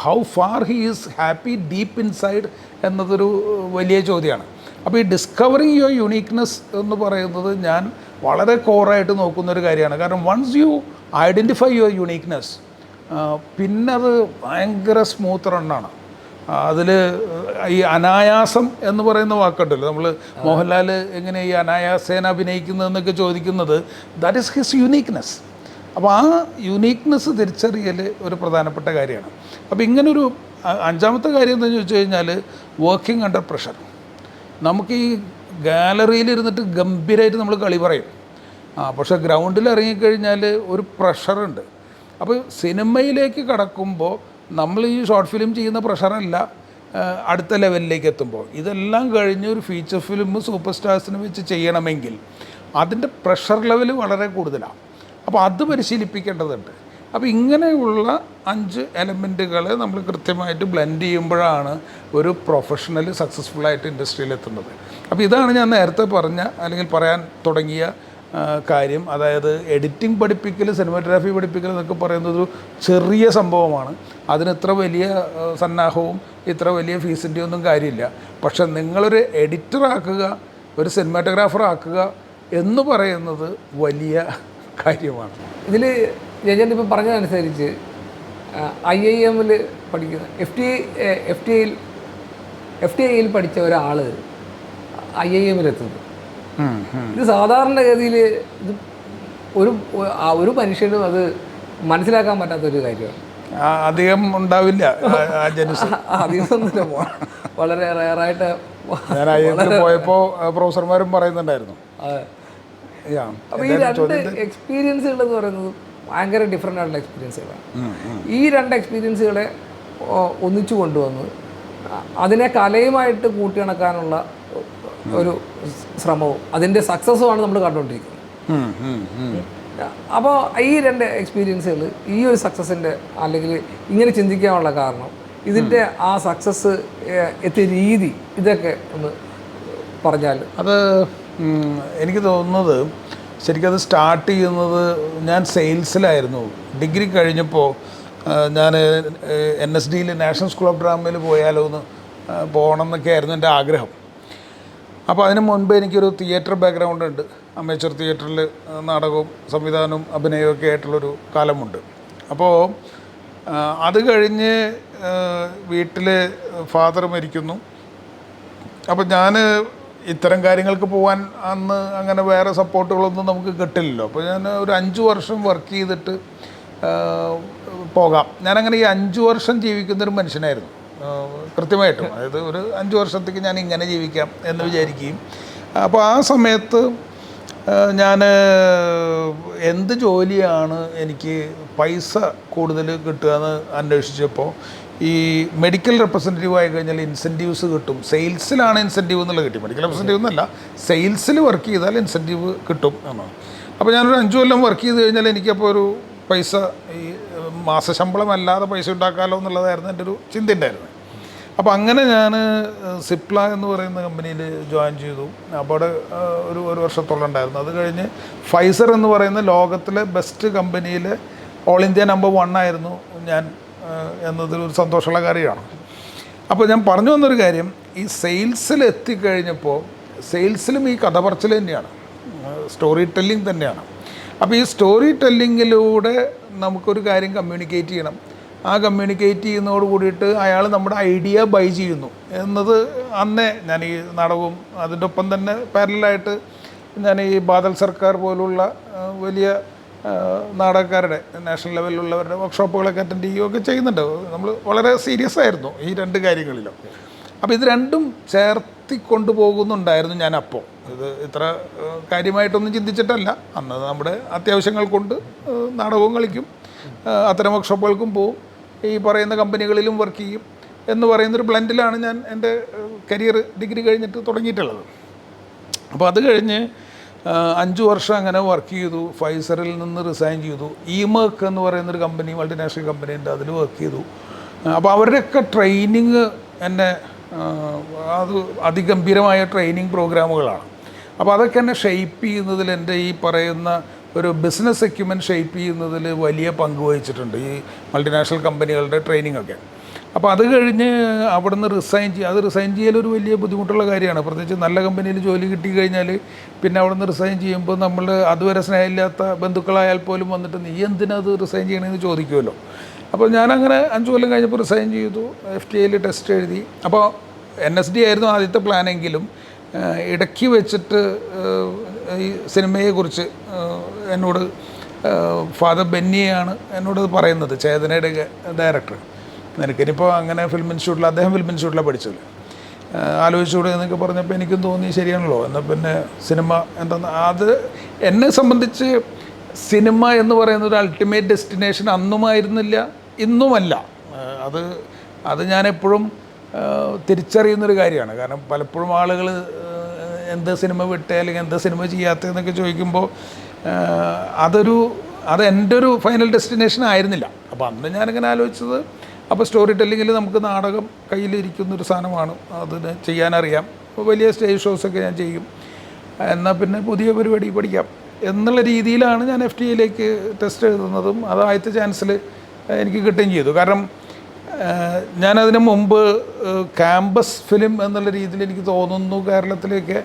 how far he is happy deep inside എന്നതൊരു വലിയ ചോദ്യമാണ്. അപ്പോൾ ഈ ഡിസ്കവറിങ് യുവർ യുണീക്നെസ് എന്ന് പറയുന്നത് ഞാൻ വളരെ കോറായിട്ട് നോക്കുന്നൊരു കാര്യമാണ്. കാരണം once you identify your uniqueness പിന്നെ അത് ഭയങ്കര സ്മൂത്ത് റണ്ണാണ്. അതിൽ ഈ അനായാസം എന്ന് പറയുന്ന വാക്കുണ്ടല്ലോ, നമ്മൾ മോഹൻലാൽ എങ്ങനെ ഈ അനായാസേന അഭിനയിക്കുന്നതെന്നൊക്കെ ചോദിക്കുന്നത് ദാറ്റ് ഈസ് ഹിസ് യുണീക്നെസ്. അപ്പോൾ ആ യുണീക്നെസ് തിരിച്ചറിയൽ ഒരു പ്രധാനപ്പെട്ട കാര്യമാണ്. അപ്പോൾ ഇങ്ങനൊരു അഞ്ചാമത്തെ കാര്യം എന്താണെന്ന് ചോദിച്ചു കഴിഞ്ഞാൽ വർക്കിംഗ് അണ്ടർ പ്രഷർ. നമുക്ക് ഈ ഗാലറിയിലിരുന്നിട്ട് ഗംഭീരമായിട്ട് നമ്മൾ കളി പറയും, പക്ഷേ ഗ്രൗണ്ടിൽ ഇറങ്ങിക്കഴിഞ്ഞാൽ ഒരു പ്രഷറുണ്ട്. അപ്പോൾ സിനിമയിലേക്ക് കടക്കുമ്പോൾ നമ്മൾ ഈ ഷോർട്ട് ഫിലിം ചെയ്യുന്ന പ്രഷറല്ല അടുത്ത ലെവലിലേക്ക് എത്തുമ്പോൾ. ഇതെല്ലാം കഴിഞ്ഞ് ഒരു ഫീച്ചർ ഫിലിം സൂപ്പർ സ്റ്റാർസിന് വെച്ച് ചെയ്യണമെങ്കിൽ അതിൻ്റെ പ്രഷർ ലെവൽ വളരെ കൂടുതലാണ്. അപ്പോൾ അത് പരിശീലിപ്പിക്കേണ്ടതുണ്ട്. അപ്പോൾ ഇങ്ങനെയുള്ള 5 എലമെൻറ്റുകളെ നമ്മൾ കൃത്യമായിട്ട് ബ്ലെൻഡ് ചെയ്യുമ്പോഴാണ് ഒരു പ്രൊഫഷണൽ സക്സസ്ഫുള്ളായിട്ട് ഇൻഡസ്ട്രിയിൽ എത്തുന്നത്. അപ്പോൾ ഇതാണ് ഞാൻ നേരത്തെ പറഞ്ഞ അല്ലെങ്കിൽ പറയാൻ തുടങ്ങിയ കാര്യം. അതായത് എഡിറ്റിംഗ് പഠിപ്പിക്കൽ, സിനിമാറ്റോഗ്രാഫി പഠിപ്പിക്കൽ എന്നൊക്കെ പറയുന്നതൊരു ചെറിയ സംഭവമാണ്. അതിന് ഇത്ര വലിയ സന്നാഹവും ഇത്ര വലിയ ഫീസിൻ്റെ ഒന്നും കാര്യമില്ല. പക്ഷെ നിങ്ങളൊരു എഡിറ്ററാക്കുക, ഒരു സിനിമാറ്റോഗ്രാഫർ ആക്കുക എന്ന് പറയുന്നത് വലിയ കാര്യമാണ്. ഇതിൽ ഞാനിപ്പോൾ പറഞ്ഞതനുസരിച്ച് IIM-ൽ പഠിക്കുന്ന FT ഐയിൽ പഠിച്ച ഒരാൾ IIM-ലെത്തുന്നു. ഇത് സാധാരണഗതിയിൽ ഇത് ഒരു മനുഷ്യനും അത് മനസ്സിലാക്കാൻ പറ്റാത്തൊരു കാര്യമാണ്. അധികം ഉണ്ടാവില്ല, അധികമൊന്നുമില്ല, വളരെ റയറായിട്ട്. ഞാൻ പോയപ്പോൾ പ്രൊഫസർമാരും പറയുന്നുണ്ടായിരുന്നു. അപ്പോൾ ഈ 2 എക്സ്പീരിയൻസുകൾ എന്ന് പറയുന്നത് ഭയങ്കര ഡിഫറെൻ്റ് ആയിട്ടുള്ള എക്സ്പീരിയൻസുകളാണ്. ഈ 2 എക്സ്പീരിയൻസുകളെ ഒന്നിച്ചു കൊണ്ടുവന്ന് അതിനെ കലയുമായിട്ട് കൂട്ടിയിണക്കാനുള്ള ഒരു ശ്രമവും അതിൻ്റെ സക്സസ്സുമാണ് നമ്മൾ കണ്ടുകൊണ്ടിരിക്കുന്നത്. അപ്പോൾ ഈ 2 എക്സ്പീരിയൻസുകൾ ഈ ഒരു സക്സസിൻ്റെ അല്ലെങ്കിൽ ഇങ്ങനെ ചിന്തിക്കാനുള്ള കാരണം ഇതിൻ്റെ ആ സക്സസ് എത്തിയ രീതി ഇതൊക്കെ ഒന്ന് പറഞ്ഞാൽ. അത് എനിക്ക് തോന്നുന്നത് ശരിക്കും അത് സ്റ്റാർട്ട് ചെയ്യുന്നത് ഞാൻ സെയിൽസിലായിരുന്നു. ഡിഗ്രി കഴിഞ്ഞപ്പോൾ ഞാൻ NSDയിൽ നാഷണൽ സ്കൂൾ ഓഫ് ഡ്രാമയിൽ പോയാലോ എന്ന് പോകണം എന്നൊക്കെ ആയിരുന്നു എൻ്റെ ആഗ്രഹം. അപ്പോൾ അതിന് മുൻപ് എനിക്കൊരു തിയേറ്റർ ബാക്ക്ഗ്രൗണ്ട് ഉണ്ട്. അമേച്ചർ തിയേറ്ററിൽ നാടകവും സംവിധാനവും അഭിനയവും ഒക്കെ ആയിട്ടുള്ളൊരു കാലമുണ്ട്. അപ്പോൾ അത് കഴിഞ്ഞ് വീട്ടിൽ ഫാദർ മരിക്കുന്നു. അപ്പോൾ ഞാൻ ഇത്തരം കാര്യങ്ങൾക്ക് പോകാൻ അന്ന് അങ്ങനെ വേറെ സപ്പോർട്ടുകളൊന്നും നമുക്ക് കിട്ടില്ലല്ലോ. അപ്പോൾ ഞാൻ ഒരു 5 വർഷം വർക്ക് ചെയ്തിട്ട് പോകാം. ഞാനങ്ങനെ ഈ 5 വർഷം ജീവിക്കുന്നൊരു മനുഷ്യനായിരുന്നു കൃത്യമായിട്ടും. അതായത് ഒരു 5 വർഷത്തേക്ക് ഞാൻ ഇങ്ങനെ ജീവിക്കാം എന്ന് വിചാരിക്കുകയും. അപ്പോൾ ആ സമയത്ത് ഞാൻ എന്ത് ജോലിയാണ് എനിക്ക് പൈസ കൂടുതൽ കിട്ടുക എന്ന് അന്വേഷിച്ചപ്പോൾ ഈ മെഡിക്കൽ റെപ്രസെൻറ്റേറ്റീവ് ആയി കഴിഞ്ഞാൽ ഇൻസെൻറ്റീവ്സ് കിട്ടും. സെയിൽസിലാണ് ഇൻസെൻറ്റീവ് എന്നുള്ളത് കിട്ടി. മെഡിക്കൽ റെപ്രസെൻറ്റേറ്റീവ് എന്നല്ല, സെയിൽസിൽ വർക്ക് ചെയ്താൽ ഇൻസെൻറ്റീവ് കിട്ടും എന്നാണ്. അപ്പോൾ ഞാനൊരു 5 കൊല്ലം വർക്ക് ചെയ്ത് കഴിഞ്ഞാൽ എനിക്കപ്പോൾ ഒരു പൈസ ഈ മാസശമ്പളം അല്ലാതെ പൈസ ഉണ്ടാക്കാമല്ലോ എന്നുള്ളതായിരുന്നു എൻ്റെ ഒരു ചിന്ത ഉണ്ടായിരുന്നത്. അപ്പോൾ അങ്ങനെ ഞാൻ സിപ്ല എന്ന് പറയുന്ന കമ്പനിയിൽ ജോയിൻ ചെയ്തു. അപ്പോൾ അവിടെ ഒരു വർഷത്തോളം ഉണ്ടായിരുന്നു. അത് കഴിഞ്ഞ് ഫൈസർ എന്ന് പറയുന്ന ലോകത്തിലെ ബെസ്റ്റ് കമ്പനിയിൽ ഓൾ ഇന്ത്യ നമ്പർ 1 ആയിരുന്നു ഞാൻ എന്നതൊരു സന്തോഷമുള്ള കാര്യമാണ്. അപ്പോൾ ഞാൻ പറഞ്ഞു വന്നൊരു കാര്യം, ഈ സെയിൽസിൽ എത്തിക്കഴിഞ്ഞപ്പോൾ സെയിൽസിലും ഈ കഥ പറച്ചിൽ തന്നെയാണ്, സ്റ്റോറി ടെല്ലിംഗ് തന്നെയാണ്. അപ്പോൾ ഈ സ്റ്റോറി ടെല്ലിങ്ങിലൂടെ നമുക്കൊരു കാര്യം കമ്മ്യൂണിക്കേറ്റ് ചെയ്യണം. ആ കമ്മ്യൂണിക്കേറ്റ് ചെയ്യുന്നതോട് കൂടിയിട്ട് അയാൾ നമ്മുടെ ഐഡിയ ബൈ ചെയ്യുന്നു എന്നത് അന്നേ ഞാൻ ഈ നാടകവും അതിൻ്റെ ഒപ്പം തന്നെ പാരലായിട്ട് ഞാൻ ഈ ബാദൽ സർക്കാർ പോലുള്ള വലിയ നാടകക്കാരുടെ നാഷണൽ ലെവലിലുള്ളവരുടെ വർക്ക്ഷോപ്പുകളൊക്കെ അറ്റൻഡ് ചെയ്യുകയൊക്കെ ചെയ്യുന്നുണ്ട്. നമ്മൾ വളരെ സീരിയസ് ആയിരുന്നു ഈ 2 കാര്യങ്ങളിലും. അപ്പോൾ ഇത് രണ്ടും ചേർത്തിക്കൊണ്ടു പോകുന്നുണ്ടായിരുന്നു ഞാൻ. അപ്പോൾ ഇത് ഇത്ര കാര്യമായിട്ടൊന്നും ചിന്തിച്ചിട്ടല്ല. അന്ന് നമ്മുടെ ആത്യാവശ്യങ്ങൾ കൊണ്ട് നാടകവും കളിക്കും, അത്തരം വർക്ക്ഷോപ്പുകൾക്കും പോവും, ഈ പറയുന്ന കമ്പനികളിലും വർക്ക് ചെയ്യും എന്ന് പറയുന്നൊരു ബ്ലെൻഡിലാണ് ഞാൻ എൻ്റെ കരിയർ ഡിഗ്രി കഴിഞ്ഞിട്ട് തുടങ്ങിയിട്ടുള്ളത്. അപ്പോൾ അത് കഴിഞ്ഞ് 5 വർഷം അങ്ങനെ വർക്ക് ചെയ്തു. ഫൈസറിൽ നിന്ന് റിസൈൻ ചെയ്തു. ഇമർക്ക് എന്ന് പറയുന്നൊരു കമ്പനി, മൾട്ടിനാഷണൽ കമ്പനി ഉണ്ട്, അതിൽ വർക്ക് ചെയ്തു. അപ്പോൾ അവരുടെയൊക്കെ ട്രെയിനിങ് എന്നെ അത് അതിഗംഭീരമായ ട്രെയിനിങ് പ്രോഗ്രാമുകളാണ്. അപ്പോൾ അതൊക്കെ എന്നെ ഷെയ്പ്പ് ചെയ്യുന്നതിൽ, എൻ്റെ ഈ പറയുന്ന ഒരു ബിസിനസ് എക്യുപ്മെൻറ്റ് ഷെയ്പ്പ് ചെയ്യുന്നതിൽ വലിയ പങ്ക് വഹിച്ചിട്ടുണ്ട് ഈ മൾട്ടിനാഷണൽ കമ്പനികളുടെ ട്രെയിനിങ്ങൊക്കെ. അപ്പോൾ അത് കഴിഞ്ഞ് അവിടുന്ന് റിസൈൻ ചെയ്യലൊരു വലിയ ബുദ്ധിമുട്ടുള്ള കാര്യമാണ്. പ്രത്യേകിച്ച് നല്ല കമ്പനിയിൽ ജോലി കിട്ടി കഴിഞ്ഞാൽ പിന്നെ അവിടുന്ന് റിസൈൻ ചെയ്യുമ്പോൾ നമ്മൾ അതുവരെ സ്നേഹമില്ലാത്ത ബന്ധുക്കളായാൽ പോലും വന്നിട്ട് നീ എന്തിനത് റിസൈൻ ചെയ്യണമെന്ന് ചോദിക്കുമല്ലോ. അപ്പോൾ ഞാനങ്ങനെ 5 കൊല്ലം കഴിഞ്ഞപ്പോൾ റിസൈൻ ചെയ്തു. FTAയിൽ ടെസ്റ്റ് എഴുതി. അപ്പോൾ NSD ആയിരുന്നു ആദ്യത്തെ പ്ലാനെങ്കിലും ഇടയ്ക്ക് വെച്ചിട്ട് ഈ സിനിമയെക്കുറിച്ച് എന്നോട് ഫാദർ ബെന്നിയാണ് എന്നോട് പറയുന്നത്, ചേതനയുടെ ഡയറക്ടർ. നിനക്കിനിപ്പോൾ അങ്ങനെ ഫിലിം ഇൻസ്റ്റിറ്റ്യൂട്ടിൽ, അദ്ദേഹം ഫിലിം ഇൻസ്റ്റിറ്റ്യൂട്ടിലാണ് പഠിച്ചത്, ആലോചിച്ചുകൂടെ എന്നൊക്കെ പറഞ്ഞപ്പോൾ എനിക്കും തോന്നി ശരിയാണല്ലോ, എന്നാൽ പിന്നെ സിനിമ എന്താ. അത് എന്നെ സംബന്ധിച്ച് സിനിമ എന്ന് പറയുന്ന ഒരു അൾട്ടിമേറ്റ് ഡെസ്റ്റിനേഷൻ അന്നുമായിരുന്നില്ല, ഇന്നുമല്ല. അത് ഞാനെപ്പോഴും തിരിച്ചറിയുന്നൊരു കാര്യമാണ്. കാരണം പലപ്പോഴും ആളുകൾ എന്ത് സിനിമ വിട്ടേ അല്ലെങ്കിൽ എന്ത് സിനിമ ചെയ്യാത്തതെന്നൊക്കെ ചോദിക്കുമ്പോൾ അത് എൻ്റെ ഒരു ഫൈനൽ ഡെസ്റ്റിനേഷൻ ആയിരുന്നില്ല. അപ്പോൾ അന്ന് ഞാനിങ്ങനെ ആലോചിച്ചത്, അപ്പോൾ സ്റ്റോറി ടെല്ലിങ്ങിൽ നമുക്ക് നാടകം കയ്യിലിരിക്കുന്നൊരു സാധനമാണ്, അതിന് ചെയ്യാനറിയാം, വലിയ സ്റ്റേജ് ഷോസൊക്കെ ഞാൻ ചെയ്യും, എന്നാൽ പിന്നെ പുതിയ പരിപാടി പഠിക്കാം എന്നുള്ള രീതിയിലാണ് ഞാൻ FTAയിലേക്ക് ടെസ്റ്റ് എഴുതുന്നതും. അത് ആദ്യത്തെ ചാൻസിൽ എനിക്ക് കിട്ടുകയും ചെയ്തു. കാരണം ഞാനതിന് മുമ്പ് ക്യാമ്പസ് ഫിലിം എന്നുള്ള രീതിയിൽ എനിക്ക് തോന്നുന്നു കേരളത്തിലേക്ക്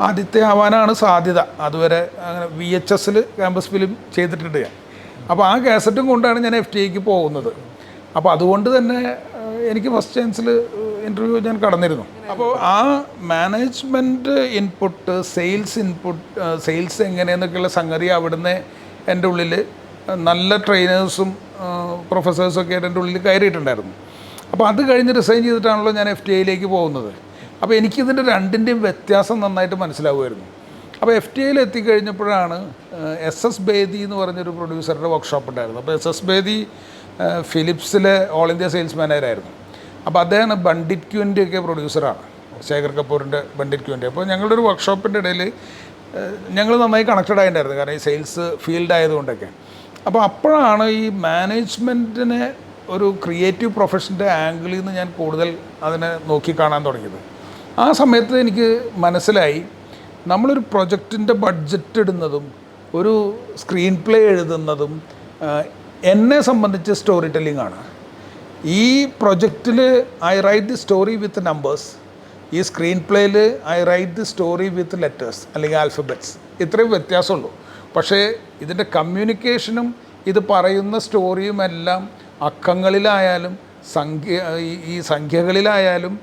ആദ്യത്തെ ആവാനാണ് സാധ്യത. അതുവരെ അങ്ങനെ VHSൽ ക്യാമ്പസ് ഫിലിം ചെയ്തിട്ടുണ്ട് ഞാൻ. അപ്പോൾ ആ കാസറ്റും കൊണ്ടാണ് ഞാൻ FTAക്ക് പോകുന്നത്. അപ്പോൾ അതുകൊണ്ട് തന്നെ എനിക്ക് ഫസ്റ്റ് ചാൻസിൽ ഇൻ്റർവ്യൂ ഞാൻ കടന്നിരുന്നു. അപ്പോൾ ആ മാനേജ്മെൻറ്റ് ഇൻപുട്ട്, സെയിൽസ് എങ്ങനെയെന്നൊക്കെയുള്ള സംഗതി അവിടുന്ന് എൻ്റെ ഉള്ളിൽ നല്ല ട്രെയിനേഴ്സും പ്രൊഫസേഴ്സൊക്കെ ആയിട്ട് എൻ്റെ ഉള്ളിൽ കയറിയിട്ടുണ്ടായിരുന്നു. അപ്പോൾ അത് കഴിഞ്ഞ് റിസൈൻ ചെയ്തിട്ടാണല്ലോ ഞാൻ FTAയിലേക്ക് പോകുന്നത്. അപ്പോൾ എനിക്കിതിൻ്റെ രണ്ടിൻ്റെയും വ്യത്യാസം നന്നായിട്ട് മനസ്സിലാവുമായിരുന്നു. അപ്പോൾ FTA എത്തിക്കഴിഞ്ഞപ്പോഴാണ് SS ബേദി എന്ന് പറഞ്ഞൊരു പ്രൊഡ്യൂസറുടെ വർക്ക്ഷോപ്പ് ഉണ്ടായിരുന്നു. അപ്പോൾ SS ബേദി ഫിലിപ്സിലെ ഓൾ ഇന്ത്യ സെയിൽസ് മാനേജറായിരുന്നു. അപ്പോൾ അദ്ദേഹം ബണ്ടിറ്റ് ക്യൂൻ്റെയൊക്കെ പ്രൊഡ്യൂസറാണ്, ശേഖർ കപൂറിൻ്റെ ബണ്ടിറ്റ് ക്യൂൻ്റെ. അപ്പോൾ ഞങ്ങളുടെ ഒരു വർക്ക്ഷോപ്പിൻ്റെ ഇടയിൽ ഞങ്ങൾ നന്നായി കണക്റ്റഡ് ആയിട്ടുണ്ടായിരുന്നു, കാരണം ഈ സെയിൽസ് ഫീൽഡ് ആയതുകൊണ്ടൊക്കെ. അപ്പോൾ അപ്പോഴാണ് ഈ മാനേജ്മെൻറ്റിനെ ഒരു ക്രിയേറ്റീവ് പ്രൊഫഷൻ്റെ ആംഗിളിൽ നിന്ന് ഞാൻ കൂടുതൽ അതിനെ നോക്കിക്കാണാൻ തുടങ്ങിയത്. ആ സമയത്ത് എനിക്ക് മനസ്സിലായി, നമ്മളൊരു പ്രൊജക്റ്റിൻ്റെ ബഡ്ജറ്റ് ഇടുന്നതും ഒരു സ്ക്രീൻ പ്ലേ എഴുതുന്നതും എന്നെ സംബന്ധിച്ച് സ്റ്റോറി ടെല്ലിംഗ് ആണ്. ഈ പ്രൊജക്റ്റിൽ I write the story with numbers, ഈ സ്ക്രീൻ പ്ലേയിൽ I write the story with letters അല്ലെങ്കിൽ ആൽഫബറ്റ്സ്. ഇത്രയും വ്യത്യാസമുള്ളൂ. പക്ഷേ ഇതിൻ്റെ കമ്മ്യൂണിക്കേഷനും ഇത് പറയുന്ന സ്റ്റോറിയും എല്ലാം അക്കങ്ങളിലായാലും ഈ സംഖ്യകളിലായാലും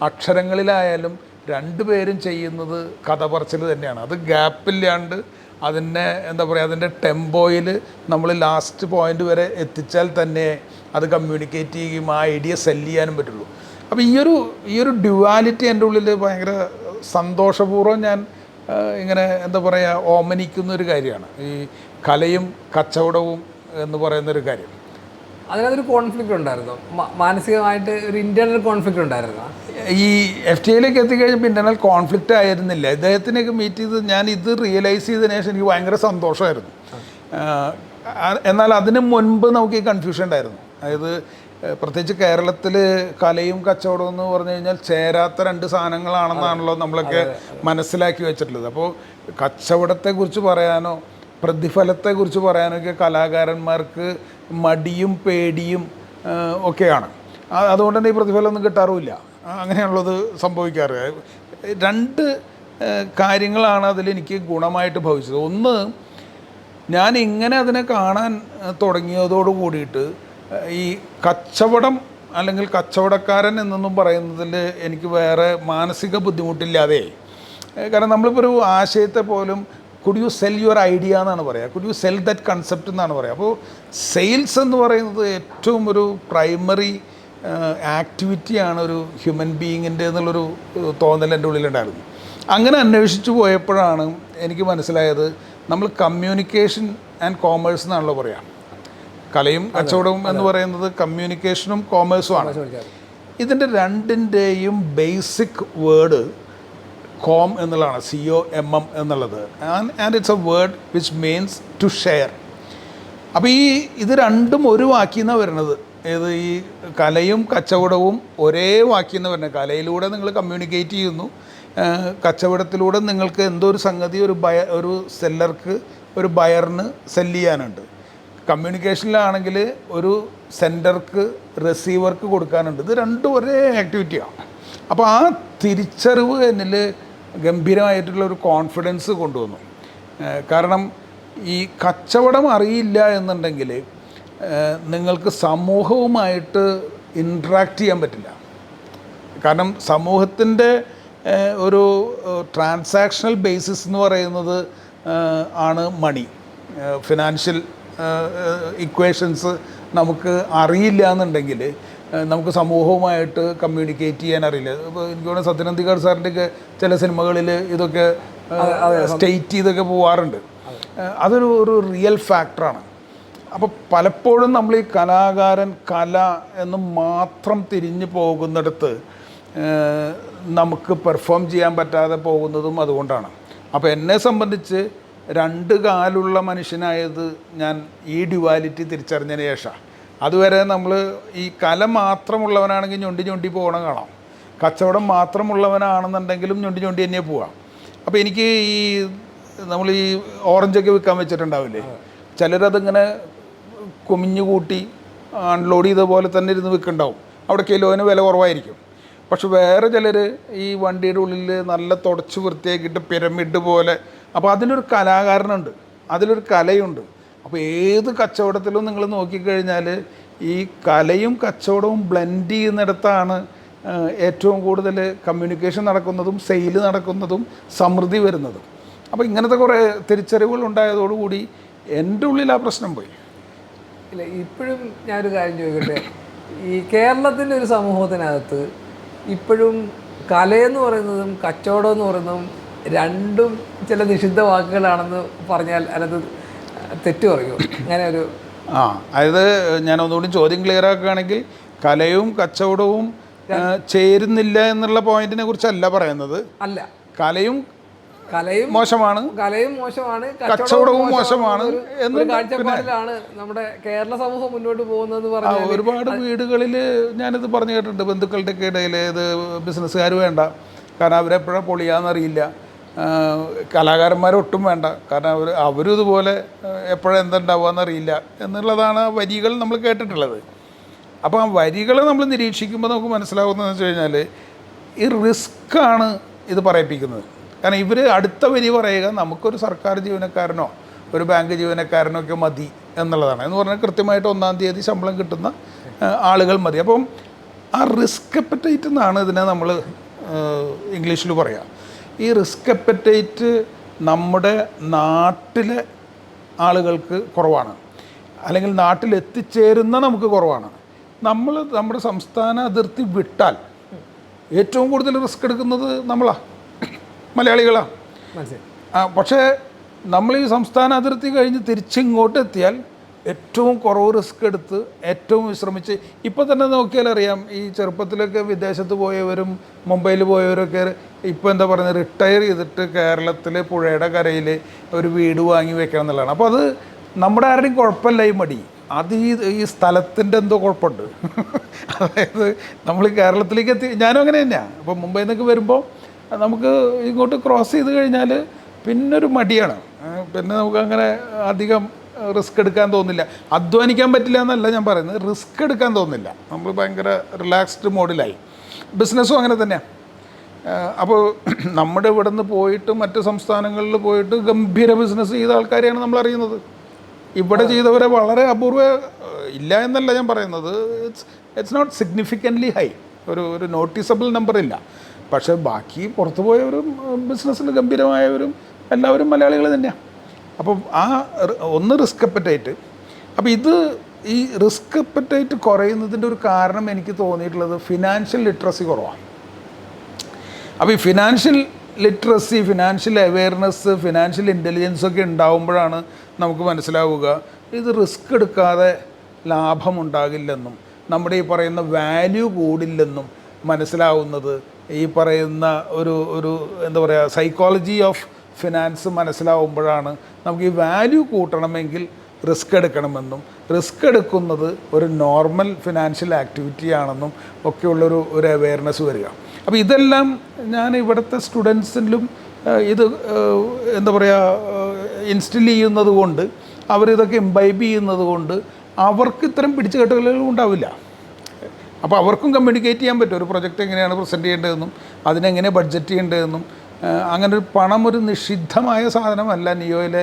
അക്ഷരങ്ങളിലായാലും രണ്ടുപേരും ചെയ്യുന്നത് കഥ പറച്ചിൽ തന്നെയാണ്. അത് ഗ്യാപ്പില്ലാണ്ട് അതിനെ എന്താ പറയുക, അതിൻ്റെ ടെമ്പോയിൽ നമ്മൾ ലാസ്റ്റ് പോയിൻ്റ് വരെ എത്തിച്ചാൽ തന്നെ അത് കമ്മ്യൂണിക്കേറ്റ് ചെയ്യുകയും ആ ഐഡിയ സെല്ല് ചെയ്യാനും പറ്റുള്ളൂ. അപ്പോൾ ഈ ഒരു ഡ്യുവാലിറ്റി എൻ്റെ ഉള്ളിൽ ഭയങ്കര സന്തോഷപൂർവ്വം ഞാൻ ഇങ്ങനെ എന്താ പറയുക ഓമനിക്കുന്ന ഒരു കാര്യമാണ് ഈ കലയും കച്ചവടവും എന്ന് പറയുന്നൊരു കാര്യം. അതിനകത്തൊരു കോൺഫ്ലിക്റ്റ് ഉണ്ടായിരുന്നു, മാനസികമായിട്ട് ഒരു ഇൻറ്റേർണൽ കോൺഫ്ലിക്റ്റ് ഉണ്ടായിരുന്നു. ഈ FTA എത്തിക്കഴിഞ്ഞപ്പോൾ ഇൻറ്റർണൽ കോൺഫ്ലിക്റ്റ് ആയിരുന്നില്ല. ഇദ്ദേഹത്തിനെയൊക്കെ മീറ്റ് ചെയ്ത് ഞാൻ ഇത് റിയലൈസ് ചെയ്തതിന് ശേഷം എനിക്ക് ഭയങ്കര സന്തോഷമായിരുന്നു. എന്നാൽ അതിന് മുൻപ് നമുക്ക് ഈ കൺഫ്യൂഷൻ ഉണ്ടായിരുന്നു. അതായത് പ്രത്യേകിച്ച് കേരളത്തിൽ കലയും കച്ചവടവും എന്ന് പറഞ്ഞു കഴിഞ്ഞാൽ ചേരാത്ത രണ്ട് സാധനങ്ങളാണെന്നാണല്ലോ നമ്മളൊക്കെ മനസ്സിലാക്കി വെച്ചിട്ടുള്ളത്. അപ്പോൾ കച്ചവടത്തെക്കുറിച്ച് പറയാനോ പ്രതിഫലത്തെക്കുറിച്ച് പറയാനൊക്കെ കലാകാരന്മാർക്ക് മടിയും പേടിയും ഒക്കെയാണ്. അതുകൊണ്ട് തന്നെ ഈ പ്രതിഫലമൊന്നും കിട്ടാറുമില്ല. അങ്ങനെയുള്ളത് സംഭവിക്കാറ്. രണ്ട് കാര്യങ്ങളാണ് അതിലെനിക്ക് ഗുണമായിട്ട് ഭവിച്ചത്. ഒന്ന്, ഞാൻ ഇങ്ങനെ അതിനെ കാണാൻ തുടങ്ങിയതോട് കൂടിയിട്ട് ഈ കച്ചവടം അല്ലെങ്കിൽ കച്ചവടക്കാരൻ എന്നൊന്നും പറയുന്നതിൽ എനിക്ക് വേറെ മാനസിക ബുദ്ധിമുട്ടില്ലാതെ. കാരണം നമ്മളിപ്പോൾ ഒരു ആശയത്തെ പോലും could you cell your idea എന്നാണ് പറയുക, could you cell that concept എന്നാണ് പറയുക. അപ്പോൾ സെയിൽസ് എന്ന് പറയുന്നത് ഏറ്റവും ഒരു പ്രൈമറി ആക്ടിവിറ്റിയാണ് ഒരു ഹ്യൂമൻ ബീയിങ്ങിൻ്റെ എന്നുള്ളൊരു തോന്നൽ എൻ്റെ ഉള്ളിലുണ്ടായിരുന്നു. അങ്ങനെ അന്വേഷിച്ച് പോയപ്പോഴാണ് എനിക്ക് മനസ്സിലായത് നമ്മൾ കമ്മ്യൂണിക്കേഷൻ ആൻഡ് കോമേഴ്സ് എന്നാണല്ലോ പറയുക. കലയും കച്ചവടവും എന്ന് പറയുന്നത് കമ്മ്യൂണിക്കേഷനും കോമേഴ്സുമാണ്. ഇതിൻ്റെ രണ്ടിൻ്റെയും ബേസിക് വേർഡ് കോം എന്നുള്ളതാണ്, COMM എന്നുള്ളത്. And it's a word which means to share. അപ്പോൾ ഇത് രണ്ടും ഒരു വാക്കിൽ നിന്നാണ് വരുന്നത്. ഏത് ഈ കലയും കച്ചവടവും ഒരേ വാക്കിൽ നിന്ന് വരുന്നത്. കലയിലൂടെ നിങ്ങൾ കമ്മ്യൂണിക്കേറ്റ് ചെയ്യുന്നു, കച്ചവടത്തിലൂടെ നിങ്ങൾക്ക് എന്തോ ഒരു സംഗതി ഒരു സെല്ലർക്ക് ഒരു ബയറിന് സെല്ല് ചെയ്യാനുണ്ട്. കമ്മ്യൂണിക്കേഷനിലാണെങ്കിൽ ഒരു സെൻഡർക്ക് റിസീവർക്ക് കൊടുക്കാനുണ്ട്. ഇത് രണ്ടും ഒരേ ആക്ടിവിറ്റിയാണ്. അപ്പോൾ ആ തിരിച്ചറിവ് എന്നിൽ ഗംഭീരമായിട്ടുള്ളൊരു കോൺഫിഡൻസ് കൊണ്ടുവന്നു. കാരണം ഈ കച്ചവടം അറിയില്ല എന്നുണ്ടെങ്കിൽ നിങ്ങൾക്ക് സമൂഹവുമായിട്ട് ഇൻട്രാക്റ്റ് ചെയ്യാൻ പറ്റില്ല. കാരണം സമൂഹത്തിൻ്റെ ഒരു ട്രാൻസാക്ഷണൽ ബേസിസ് എന്ന് പറയുന്നത് ആണ് മണി. ഫിനാൻഷ്യൽ ഇക്വേഷൻസ് നമുക്ക് അറിയില്ല എന്നുണ്ടെങ്കിൽ നമുക്ക് സമൂഹവുമായിട്ട് കമ്മ്യൂണിക്കേറ്റ് ചെയ്യാൻ അറിയില്ല. ഇപ്പോൾ എനിക്ക് തോന്നുന്നു സത്യനന്ദിക്കാട് സാറിൻ്റെയൊക്കെ ചില സിനിമകളിൽ ഇതൊക്കെ സ്റ്റേറ്റ് ചെയ്തൊക്കെ പോവാറുണ്ട്. അതൊരു റിയൽ ഫാക്ടറാണ്. അപ്പോൾ പലപ്പോഴും നമ്മൾ ഈ കലാകാരൻ കല എന്ന് മാത്രം തിരിഞ്ഞു പോകുന്നിടത്ത് നമുക്ക് പെർഫോം ചെയ്യാൻ പറ്റാതെ പോകുന്നതും അതുകൊണ്ടാണ്. അപ്പോൾ എന്നെ സംബന്ധിച്ച് രണ്ട് കാലുള്ള മനുഷ്യനായത് ഞാൻ ഈ ഡ്യുവാലിറ്റി തിരിച്ചറിഞ്ഞതിന് ശേഷം. അതുവരെ നമ്മൾ ഈ കല മാത്രമുള്ളവനാണെങ്കിൽ ഞൊണ്ടി ഞൊണ്ടി പോകണം കാണാം, കച്ചവടം മാത്രമുള്ളവനാണെന്നുണ്ടെങ്കിലും ഞൊണ്ടി ഞൊണ്ടി തന്നെ പോവാം. അപ്പോൾ എനിക്ക് നമ്മൾ ഈ ഓറഞ്ചൊക്കെ വിൽക്കാൻ വെച്ചിട്ടുണ്ടാവില്ലേ, ചിലരതിങ്ങനെ കുമിഞ്ഞു കൂട്ടി അൺലോഡ് ചെയ്ത പോലെ തന്നെ ഇരുന്ന് വിൽക്കുന്നുണ്ടാവും. അവിടെ കിലോന് വില കുറവായിരിക്കും. പക്ഷെ വേറെ ചിലർ ഈ വണ്ടിയുടെ ഉള്ളിൽ നല്ല തുടച്ച് വൃത്തിയാക്കിയിട്ട് പിരമിഡ് പോലെ. അപ്പോൾ അതിലൊരു കലാകാരനുണ്ട്, അതിലൊരു കലയുണ്ട്. അപ്പോൾ ഏത് കച്ചവടത്തിലും നിങ്ങൾ നോക്കിക്കഴിഞ്ഞാൽ ഈ കലയും കച്ചവടവും ബ്ലെൻഡ് ചെയ്യുന്നിടത്താണ് ഏറ്റവും കൂടുതൽ കമ്മ്യൂണിക്കേഷൻ നടക്കുന്നതും സെയിൽ നടക്കുന്നതും സമൃദ്ധി വരുന്നതും. അപ്പോൾ ഇങ്ങനത്തെ കുറേ തിരിച്ചറിവുകൾ ഉണ്ടായതോടുകൂടി എൻ്റെ ഉള്ളിൽ ആ പ്രശ്നം പോയി. ഇല്ല, ഇപ്പോഴും ഞാനൊരു കാര്യം ചോദിക്കട്ടെ, ഈ കേരളത്തിൻ്റെ ഒരു സമൂഹത്തിനകത്ത് ഇപ്പോഴും കലയെന്ന് പറയുന്നതും കച്ചവടം എന്ന് പറയുന്നതും രണ്ടും ചില നിഷിദ്ധ വാക്കുകളാണെന്ന് പറഞ്ഞാൽ അതിനകത്ത് തെറ്റ് പറയുമോ? അങ്ങനെ ഒരു അതായത് ഞാൻ ഒന്നുകൂടി ചോദ്യം ക്ലിയർ ആക്കുകയാണെങ്കിൽ കലയും കച്ചവടവും ചേരുന്നില്ല എന്നുള്ള പോയിന്റിനെ കുറിച്ചല്ല പറയുന്നത്. അല്ല, കലയും മോശമാണ്, കച്ചവടവും മോശമാണ് എന്ന കാഴ്ചപ്പാടിലാണ് നമ്മുടെ കേരള സമൂഹം മുന്നോട്ട് പോകുന്നത്. പറഞ്ഞാൽ ഒരുപാട് വീടുകളിൽ ഞാനിത് പറഞ്ഞു കേട്ടിട്ടുണ്ട്. ബന്ധുക്കളുടെ ഒക്കെ ഇടയിൽ ഇത് ബിസിനസ്സുകാർ വേണ്ട, കാരണം അവരെപ്പോഴാണ് പൊളിയാന്നറിയില്ല. കലാകാരന്മാരൊട്ടും വേണ്ട, കാരണം അവരും ഇതുപോലെ എപ്പോഴും എന്തുണ്ടാവുകയെന്നറിയില്ല എന്നുള്ളതാണ് വരികൾ നമ്മൾ കേട്ടിട്ടുള്ളത്. അപ്പോൾ ആ വരികൾ നമ്മൾ നിരീക്ഷിക്കുമ്പോൾ നമുക്ക് മനസ്സിലാവുന്നതെന്ന് വെച്ച് കഴിഞ്ഞാൽ ഈ റിസ്ക്കാണ് ഇത് പറയിപ്പിക്കുന്നത്. കാരണം ഇവർ അടുത്ത വരി പറയുക നമുക്കൊരു സർക്കാർ ജീവനക്കാരനോ ഒരു ബാങ്ക് ജീവനക്കാരനോ ഒക്കെ മതി എന്നുള്ളതാണ്. എന്ന് പറഞ്ഞാൽ കൃത്യമായിട്ട് 1-ാം തീയതി ശമ്പളം കിട്ടുന്ന ആളുകൾ മതി. അപ്പം ആ റിസ്ക് അപ്പറ്റൈറ്റ് എന്നാണ് ഇതിനെ നമ്മൾ ഇംഗ്ലീഷിൽ പറയുക. ഈ റിസ്ക് അപ്പറ്റൈറ്റ് നമ്മുടെ നാട്ടിലെ ആളുകൾക്ക് കുറവാണ്, അല്ലെങ്കിൽ നാട്ടിലെത്തിച്ചേരുന്ന നമുക്ക് കുറവാണ്. നമ്മുടെ സംസ്ഥാന അതിർത്തി വിട്ടാൽ ഏറ്റവും കൂടുതൽ റിസ്ക് എടുക്കുന്നത് നമ്മളാണ്, മലയാളികളാണ്. പക്ഷേ നമ്മൾ ഈ സംസ്ഥാന അതിർത്തി കഴിഞ്ഞ് തിരിച്ചിങ്ങോട്ട് എത്തിയാൽ ഏറ്റവും കുറവ് റിസ്ക് എടുത്ത് ഏറ്റവും വിശ്രമിച്ച്, ഇപ്പോൾ തന്നെ നോക്കിയാൽ അറിയാം, ഈ ചെറുപ്പത്തിലൊക്കെ വിദേശത്ത് പോയവരും മുംബൈയിൽ പോയവരൊക്കെ ഇപ്പോൾ എന്താ പറയുന്നത്, റിട്ടയർ ചെയ്തിട്ട് കേരളത്തിൽ പുഴയുടെ കരയിൽ ഒരു വീട് വാങ്ങി വെക്കണം എന്നുള്ളതാണ്. അപ്പോൾ അത് നമ്മുടെ ആരുടെയും കുഴപ്പമില്ല ഈ മടി, അത് ഈ സ്ഥലത്തിൻ്റെ എന്തോ കുഴപ്പമുണ്ട്. അതായത് നമ്മൾ കേരളത്തിലേക്ക് ഞാനും അങ്ങനെ തന്നെയാണ്. അപ്പോൾ മുംബൈയിൽ നിന്നൊക്കെ വരുമ്പോൾ നമുക്ക് ഇങ്ങോട്ട് ക്രോസ് ചെയ്ത് കഴിഞ്ഞാൽ പിന്നൊരു മടിയാണ്, പിന്നെ നമുക്ക് അങ്ങനെ അധികം റിസ്ക് എടുക്കാൻ തോന്നില്ല. അധ്വാനിക്കാൻ പറ്റില്ല എന്നല്ല ഞാൻ പറയുന്നത്, റിസ്ക് എടുക്കാൻ തോന്നില്ല. നമ്മൾ ഭയങ്കര റിലാക്സ്ഡ് മോഡിലായി. ബിസിനസ്സും അങ്ങനെ തന്നെയാണ്. അപ്പോൾ നമ്മുടെ ഇവിടെ നിന്ന് പോയിട്ട് മറ്റ് സംസ്ഥാനങ്ങളിൽ പോയിട്ട് ഗംഭീര ബിസിനസ് ചെയ്ത ആൾക്കാരെയാണ് നമ്മൾ അറിയുന്നത്. ഇവിടെ ചെയ്തവരെ വളരെ അപൂർവ ഇല്ല എന്നല്ല ഞാൻ പറയുന്നത്, ഇറ്റ്സ് നോട്ട് സിഗ്നിഫിക്കൻ്റ്ലി ഹൈ, ഒരു നോട്ടീസബിൾ നമ്പർ ഇല്ല. പക്ഷേ ബാക്കി പുറത്തു പോയവരും ബിസിനസ്സിൽ ഗംഭീരമായവരും എല്ലാവരും മലയാളികൾ തന്നെയാണ്. അപ്പം ഒന്ന് റിസ്ക് അപ്പറ്റൈറ്റ്. അപ്പോൾ ഈ റിസ്ക് അപ്പറ്റൈറ്റ് കുറയുന്നതിൻ്റെ ഒരു കാരണം എനിക്ക് തോന്നിയിട്ടുള്ളത് ഫിനാൻഷ്യൽ ലിറ്ററസി കുറവാണ്. അപ്പോൾ ഈ financial literacy, financial awareness, financial intelligence ഒക്കെ ഉണ്ടാകുമ്പോഴാണ് നമുക്ക് മനസ്സിലാവുക ഇത് റിസ്ക് എടുക്കാതെ ലാഭമുണ്ടാകില്ലെന്നും നമ്മുടെ ഈ പറയുന്ന വാല്യൂ കൂടില്ലെന്നും മനസ്സിലാവുന്നത്. ഈ പറയുന്ന ഒരു എന്താ പറയുക, സൈക്കോളജി ഓഫ് ഫിനാൻസ് മനസ്സിലാവുമ്പോഴാണ് നമുക്ക് ഈ വാല്യൂ കൂട്ടണമെങ്കിൽ റിസ്ക് എടുക്കണമെന്നും റിസ്ക് എടുക്കുന്നത് ഒരു നോർമൽ ഫിനാൻഷ്യൽ ആക്ടിവിറ്റി ആണെന്നും ഒക്കെയുള്ളൊരു അവെയർനെസ് വരിക. അപ്പോൾ ഇതെല്ലാം ഞാൻ ഇവിടുത്തെ സ്റ്റുഡൻസിലും ഇത് എന്താ പറയുക ഇൻസ്റ്റിൽ ചെയ്യുന്നത് കൊണ്ട്, അവരിതൊക്കെ ഇംബൈബ് ചെയ്യുന്നത് കൊണ്ട് അവർക്ക് ഇത്തരം പിടിച്ചുകെട്ടുകളും ഉണ്ടാവില്ല. അപ്പോൾ അവർക്കും കമ്മ്യൂണിക്കേറ്റ് ചെയ്യാൻ പറ്റും ഒരു പ്രൊജക്റ്റ് എങ്ങനെയാണ് പ്രസൻറ്റ് ചെയ്യേണ്ടതെന്നും അതിനെങ്ങനെ ബഡ്ജറ്റ് ചെയ്യേണ്ടതെന്നും. അങ്ങനെ ഒരു പണം ഒരു നിഷിദ്ധമായ സാധനമല്ല നിയോയിലെ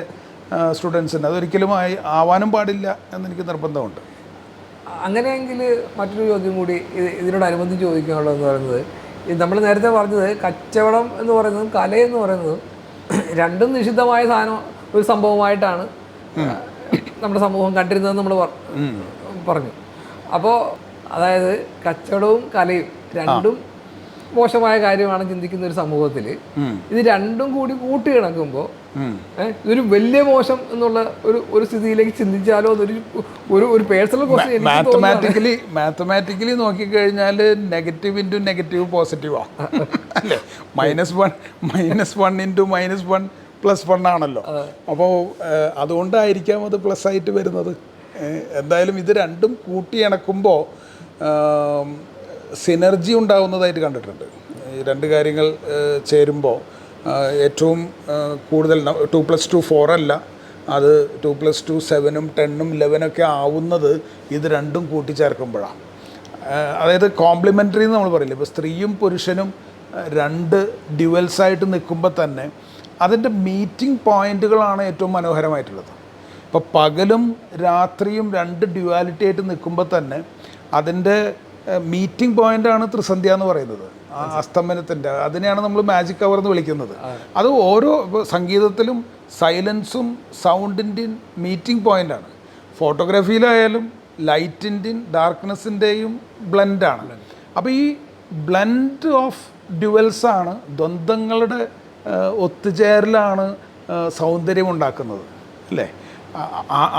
സ്റ്റുഡൻസിന്, അതൊരിക്കലും ആവാനും പാടില്ല എന്നെനിക്ക് നിർബന്ധമുണ്ട്. അങ്ങനെയെങ്കിൽ മറ്റൊരു ചോദ്യം കൂടി ഇതിനോടനുബന്ധിച്ച് ചോദിക്കാനുള്ളതെന്ന് പറയുന്നത്, നമ്മൾ നേരത്തെ പറഞ്ഞത് കച്ചവടം എന്ന് പറയുന്നതും കല എന്ന് പറയുന്നതും രണ്ടും നിഷിദ്ധമായ ഒരു സംഭവമായിട്ടാണ് നമ്മുടെ സമൂഹം കണ്ടിരുന്നതെന്ന് നമ്മൾ പറഞ്ഞു. അപ്പോൾ അതായത് കച്ചവടവും കലയും രണ്ടും മോശമായ കാര്യമാണ് ചിന്തിക്കുന്ന ഒരു സമൂഹത്തിൽ ഇത് രണ്ടും കൂടി കൂട്ടി കിടക്കുമ്പോൾ ഇതൊരു വലിയ മോശം എന്നുള്ള ഒരു സ്ഥിതിയിലേക്ക് ചിന്തിച്ചാലോ ഒരു പേഴ്സണൽ ക്വസ്റ്റ്യൻ. മാത്തമാറ്റിക്കലി നോക്കിക്കഴിഞ്ഞാൽ നെഗറ്റീവ് ഇൻറ്റു നെഗറ്റീവ് പോസിറ്റീവാണ് അല്ലേ? -1 ഇൻറ്റു -1 +1 ആണല്ലോ. അപ്പോൾ അതുകൊണ്ടായിരിക്കാം അത് പ്ലസ് ആയിട്ട് വരുന്നത്. എന്തായാലും ഇത് രണ്ടും കൂട്ടി ഇണക്കുമ്പോൾ സിനർജി ഉണ്ടാകുന്നതായിട്ട് കണ്ടിട്ടുണ്ട്. ഈ രണ്ട് കാര്യങ്ങൾ ചേരുമ്പോൾ ഏറ്റവും കൂടുതൽ 2+2 4 അല്ല, അത് 2+2 7ഉം 10ഉം 11ഒക്കെ ആവുന്നത് ഇത് രണ്ടും കൂട്ടിച്ചേർക്കുമ്പോഴാണ്. അതായത് കോംപ്ലിമെൻ്ററി എന്ന് നമ്മൾ പറയില്ല. ഇപ്പോൾ സ്ത്രീയും പുരുഷനും രണ്ട് ഡ്യുവൽസായിട്ട് നിൽക്കുമ്പോൾ തന്നെ അതിൻ്റെ മീറ്റിംഗ് പോയിൻ്റുകളാണ് ഏറ്റവും മനോഹരമായിട്ടുള്ളത്. ഇപ്പോൾ പകലും രാത്രിയും രണ്ട് ഡ്യുവാലിറ്റി ആയിട്ട് നിൽക്കുമ്പോൾ തന്നെ അതിൻ്റെ മീറ്റിംഗ് പോയിൻ്റാണ് ത്രിസന്ധ്യ എന്ന് പറയുന്നത്, അസ്തമനത്തിൻ്റെ. അതിനെയാണ് നമ്മൾ മാജിക് അവർ എന്ന് വിളിക്കുന്നത്. അത് ഓരോ സംഗീതത്തിലും സൈലൻസും സൗണ്ടിൻ്റെയും മീറ്റിംഗ് പോയിൻ്റാണ്. ഫോട്ടോഗ്രാഫിയിലായാലും ലൈറ്റിൻ്റെയും ഡാർക്ക്നെസ്സിൻ്റെയും ബ്ലെൻഡാണ്. അപ്പോൾ ഈ ബ്ലെൻഡ് ഓഫ് ഡ്യുവൽസാണ് ദ്വന്ദ്ങ്ങളുടെ ഒത്തുചേരലാണ് സൗന്ദര്യമുണ്ടാക്കുന്നത് അല്ലേ?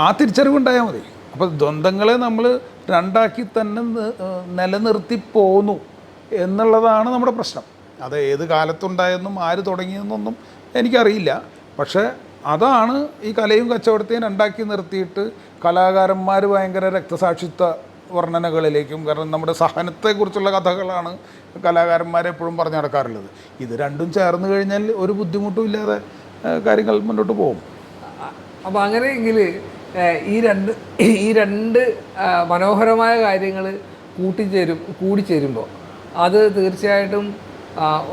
ആ തിരിച്ചറിവുണ്ടായാൽ മതി. അപ്പോൾ ദ്വന്ദ്ങ്ങളെ നമ്മൾ രണ്ടാക്കി തന്നെ നിലനിർത്തി പോന്നു എന്നുള്ളതാണ് നമ്മുടെ പ്രശ്നം. അത് ഏത് കാലത്തുണ്ടായെന്നും ആര് തുടങ്ങിയെന്നൊന്നും എനിക്കറിയില്ല. പക്ഷേ അതാണ് ഈ കലയും കച്ചവടത്തെയും രണ്ടാക്കി നിർത്തിയിട്ട് കലാകാരന്മാർ ഭയങ്കര രക്തസാക്ഷിത്വ വർണ്ണനകളിലേക്കും, കാരണം നമ്മുടെ സഹനത്തെക്കുറിച്ചുള്ള കഥകളാണ് കലാകാരന്മാരെപ്പോഴും പറഞ്ഞു നടക്കാറുള്ളത്. ഇത് രണ്ടും ചേർന്ന് കഴിഞ്ഞാൽ ഒരു ബുദ്ധിമുട്ടും ഇല്ലാതെ കാര്യങ്ങൾ മുന്നോട്ട് പോകും. അപ്പോൾ അങ്ങനെയെങ്കിൽ ഈ രണ്ട് മനോഹരമായ കാര്യങ്ങൾ കൂടിച്ചേരുമ്പോൾ അത് തീർച്ചയായിട്ടും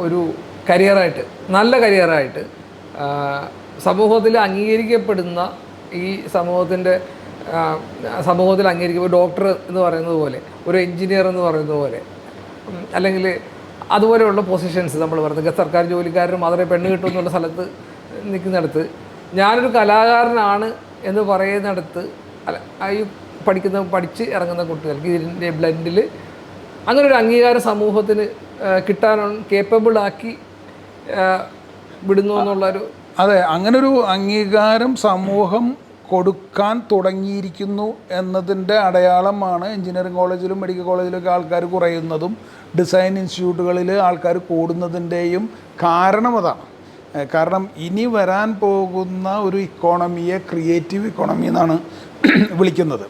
ഒരു കരിയറായിട്ട്, നല്ല കരിയറായിട്ട് സമൂഹത്തിൽ അംഗീകരിക്കപ്പെടുന്ന, ഈ സമൂഹത്തിൽ അംഗീകരിക്കുമ്പോൾ ഡോക്ടർ എന്ന് പറയുന്നത് പോലെ, ഒരു എൻജിനീയർ എന്ന് പറയുന്നത് പോലെ, അല്ലെങ്കിൽ അതുപോലെയുള്ള പൊസിഷൻസ് നമ്മൾ പറയുന്നത് സർക്കാർ ജോലിക്കാരനും മാത്രമേ പെണ്ണ് കിട്ടും എന്നുള്ള സ്ഥലത്ത് നിൽക്കുന്നിടത്ത്, ഞാനൊരു കലാകാരനാണ് എന്ന് പറയുന്നിടത്ത് ഈ പഠിച്ച് ഇറങ്ങുന്ന കുട്ടികൾക്ക് ഇതിൻ്റെ ബ്ലെൻഡിൽ അങ്ങനെ ഒരു അംഗീകാരം സമൂഹത്തിന് കിട്ടാനാണ് കേപ്പബിളാക്കി വിടുന്നു എന്നുള്ളൊരു, അതെ, അങ്ങനൊരു അംഗീകാരം സമൂഹം കൊടുക്കാൻ തുടങ്ങിയിരിക്കുന്നു എന്നതിൻ്റെ അടയാളമാണ് എഞ്ചിനീയറിംഗ് കോളേജിലും മെഡിക്കൽ കോളേജിലൊക്കെ ആൾക്കാർ കുറയുന്നതും ഡിസൈൻ ഇൻസ്റ്റിറ്റ്യൂട്ടുകളിൽ ആൾക്കാർ കൂടുന്നതിൻ്റെയും കാരണം അതാണ്. കാരണം ഇനി വരാൻ പോകുന്ന ഒരു ഇക്കോണമിയെ ക്രിയേറ്റീവ് ഇക്കോണമി എന്നാണ് വിളിക്കുന്നത്.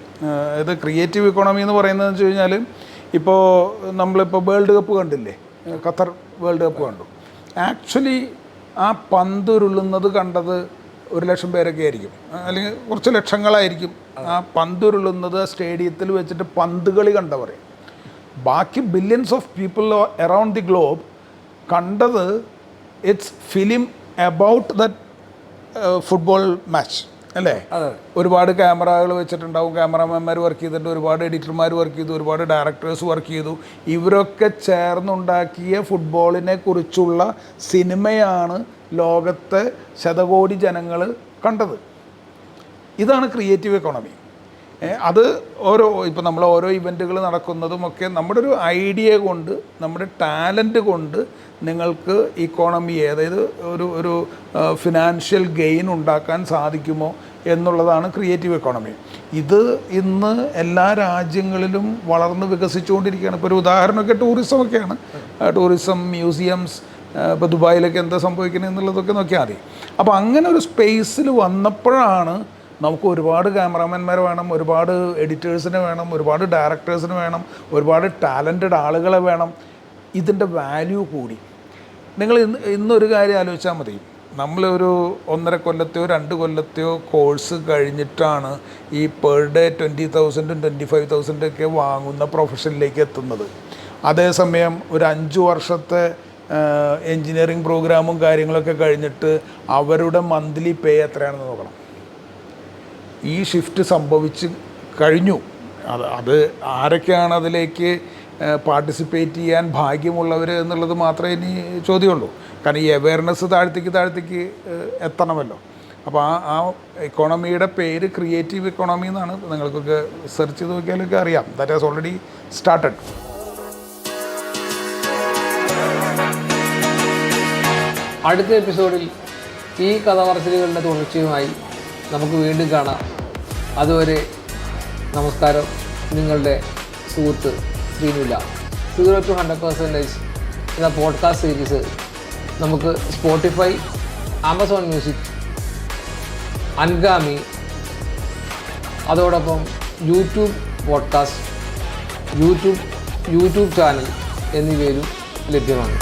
ഇത് ക്രിയേറ്റീവ് ഇക്കോണമി എന്ന് പറയുന്നതെന്ന് വെച്ച് കഴിഞ്ഞാൽ, ഇപ്പോൾ നമ്മളിപ്പോൾ വേൾഡ് കപ്പ് കണ്ടില്ലേ, ഖത്തർ വേൾഡ് കപ്പ് കണ്ടു. ആക്ച്വലി ആ പന്തുരുളുന്നത് കണ്ടത് 1,00,000 പേരൊക്കെ ആയിരിക്കും, അല്ലെങ്കിൽ കുറച്ച് ലക്ഷങ്ങളായിരിക്കും ആ പന്തുരുളുന്നത് സ്റ്റേഡിയത്തിൽ വെച്ചിട്ട് പന്ത് കളി കണ്ടവർ. ബാക്കി billions of people around the globe കണ്ടത് it's film about that football match അല്ലേ? ഒരുപാട് ക്യാമറകൾ വെച്ചിട്ടുണ്ടാവും, ക്യാമറാമാൻമാർ വർക്ക് ചെയ്തിട്ടുണ്ട്, ഒരുപാട് എഡിറ്റർമാർ വർക്ക് ചെയ്തു, ഒരുപാട് ഡയറക്ടേഴ്സ് വർക്ക് ചെയ്തു. ഇവരൊക്കെ ചേർന്നുണ്ടാക്കിയ ഫുട്ബോളിനെ കുറിച്ചുള്ള സിനിമയാണ് ലോകത്തെ ശതകോടി ജനങ്ങൾ കണ്ടത്. ഇതാണ് ക്രിയേറ്റീവ് എക്കോണമി. അത് ഇപ്പോൾ നമ്മൾ ഓരോ ഇവൻറ്റുകൾ നടക്കുന്നതുമൊക്കെ നമ്മുടെ ഒരു ഐഡിയ കൊണ്ട്, നമ്മുടെ ടാലൻറ്റ് കൊണ്ട് നിങ്ങൾക്ക് ഇക്കോണമിയെ, അതായത് ഒരു ഫിനാൻഷ്യൽ ഗെയിൻ ഉണ്ടാക്കാൻ സാധിക്കുമോ എന്നുള്ളതാണ് ക്രിയേറ്റീവ് എക്കോണമി. ഇത് ഇന്ന് എല്ലാ രാജ്യങ്ങളിലും വളർന്ന് വികസിച്ചുകൊണ്ടിരിക്കുകയാണ്. ഇപ്പോൾ ഒരു ഉദാഹരണമൊക്കെ ടൂറിസമൊക്കെയാണ്. ടൂറിസം, മ്യൂസിയംസ്, ഇപ്പോൾ ദുബായിലൊക്കെ എന്താ സംഭവിക്കുന്നത് എന്നുള്ളതൊക്കെ നോക്കിയാൽ മതി. അപ്പോൾ അങ്ങനെ ഒരു സ്പേസിൽ വന്നപ്പോഴാണ് നമുക്ക് ഒരുപാട് ക്യാമറാമാൻമാർ വേണം, ഒരുപാട് എഡിറ്റേഴ്സിനെ വേണം, ഒരുപാട് ഡയറക്ടേഴ്സിന് വേണം, ഒരുപാട് ടാലൻറ്റഡ് ആളുകളെ വേണം. ഇതിൻ്റെ വാല്യൂ കൂടി. നിങ്ങൾ ഇന്നൊരു കാര്യം ആലോചിച്ചാൽ മതി. നമ്മളൊരു 1.5 കൊല്ലത്തെയോ 2 കൊല്ലത്തെയോ കോഴ്സ് കഴിഞ്ഞിട്ടാണ് ഈ പെർ ഡേ 20,000 25,000 ഒക്കെ വാങ്ങുന്ന പ്രൊഫഷനിലേക്ക് എത്തുന്നത്. അതേസമയം ഒരു 5 വർഷത്തെ എൻജിനീയറിംഗ് പ്രോഗ്രാമും കാര്യങ്ങളൊക്കെ കഴിഞ്ഞിട്ട് അവരുടെ മന്ത്ലി പേ എത്രയാണെന്ന് നോക്കണം. ഈ ഷിഫ്റ്റ് സംഭവിച്ച് കഴിഞ്ഞു. അത് ആരൊക്കെയാണ് അതിലേക്ക് പാർട്ടിസിപ്പേറ്റ് ചെയ്യാൻ ഭാഗ്യമുള്ളവർ എന്നുള്ളത് മാത്രമേ ഇനി ചോദ്യമുള്ളൂ. കാരണം ഈ അവയർനെസ് താഴത്തേക്ക് എത്തണമല്ലോ. അപ്പോൾ ആ ഇക്കോണമിയുടെ പേര് ക്രിയേറ്റീവ് ഇക്കോണമി എന്നാണ്. നിങ്ങൾക്കൊക്കെ സെർച്ച് ചെയ്ത് നോക്കിയാലൊക്കെ അറിയാം. That has already started. അടുത്ത എപ്പിസോഡിൽ ഈ കഥ പറച്ചിലുകളുടെ തുടർച്ചയുമായി നമുക്ക് വീണ്ടും കാണാം. അതുവരെ നമസ്കാരം. നിങ്ങളുടെ സുഹൃത്ത് ശ്രീനുല്ല. 0 to 100% എന്ന പോഡ്കാസ്റ്റ് സീരീസ് നമുക്ക് സ്പോട്ടിഫൈ, ആമസോൺ മ്യൂസിക്, അൻഗാമി, അതോടൊപ്പം യൂട്യൂബ് പോഡ്കാസ്റ്റ്, യൂട്യൂബ് ചാനൽ എന്നിവയിലും ലഭ്യമാണ്.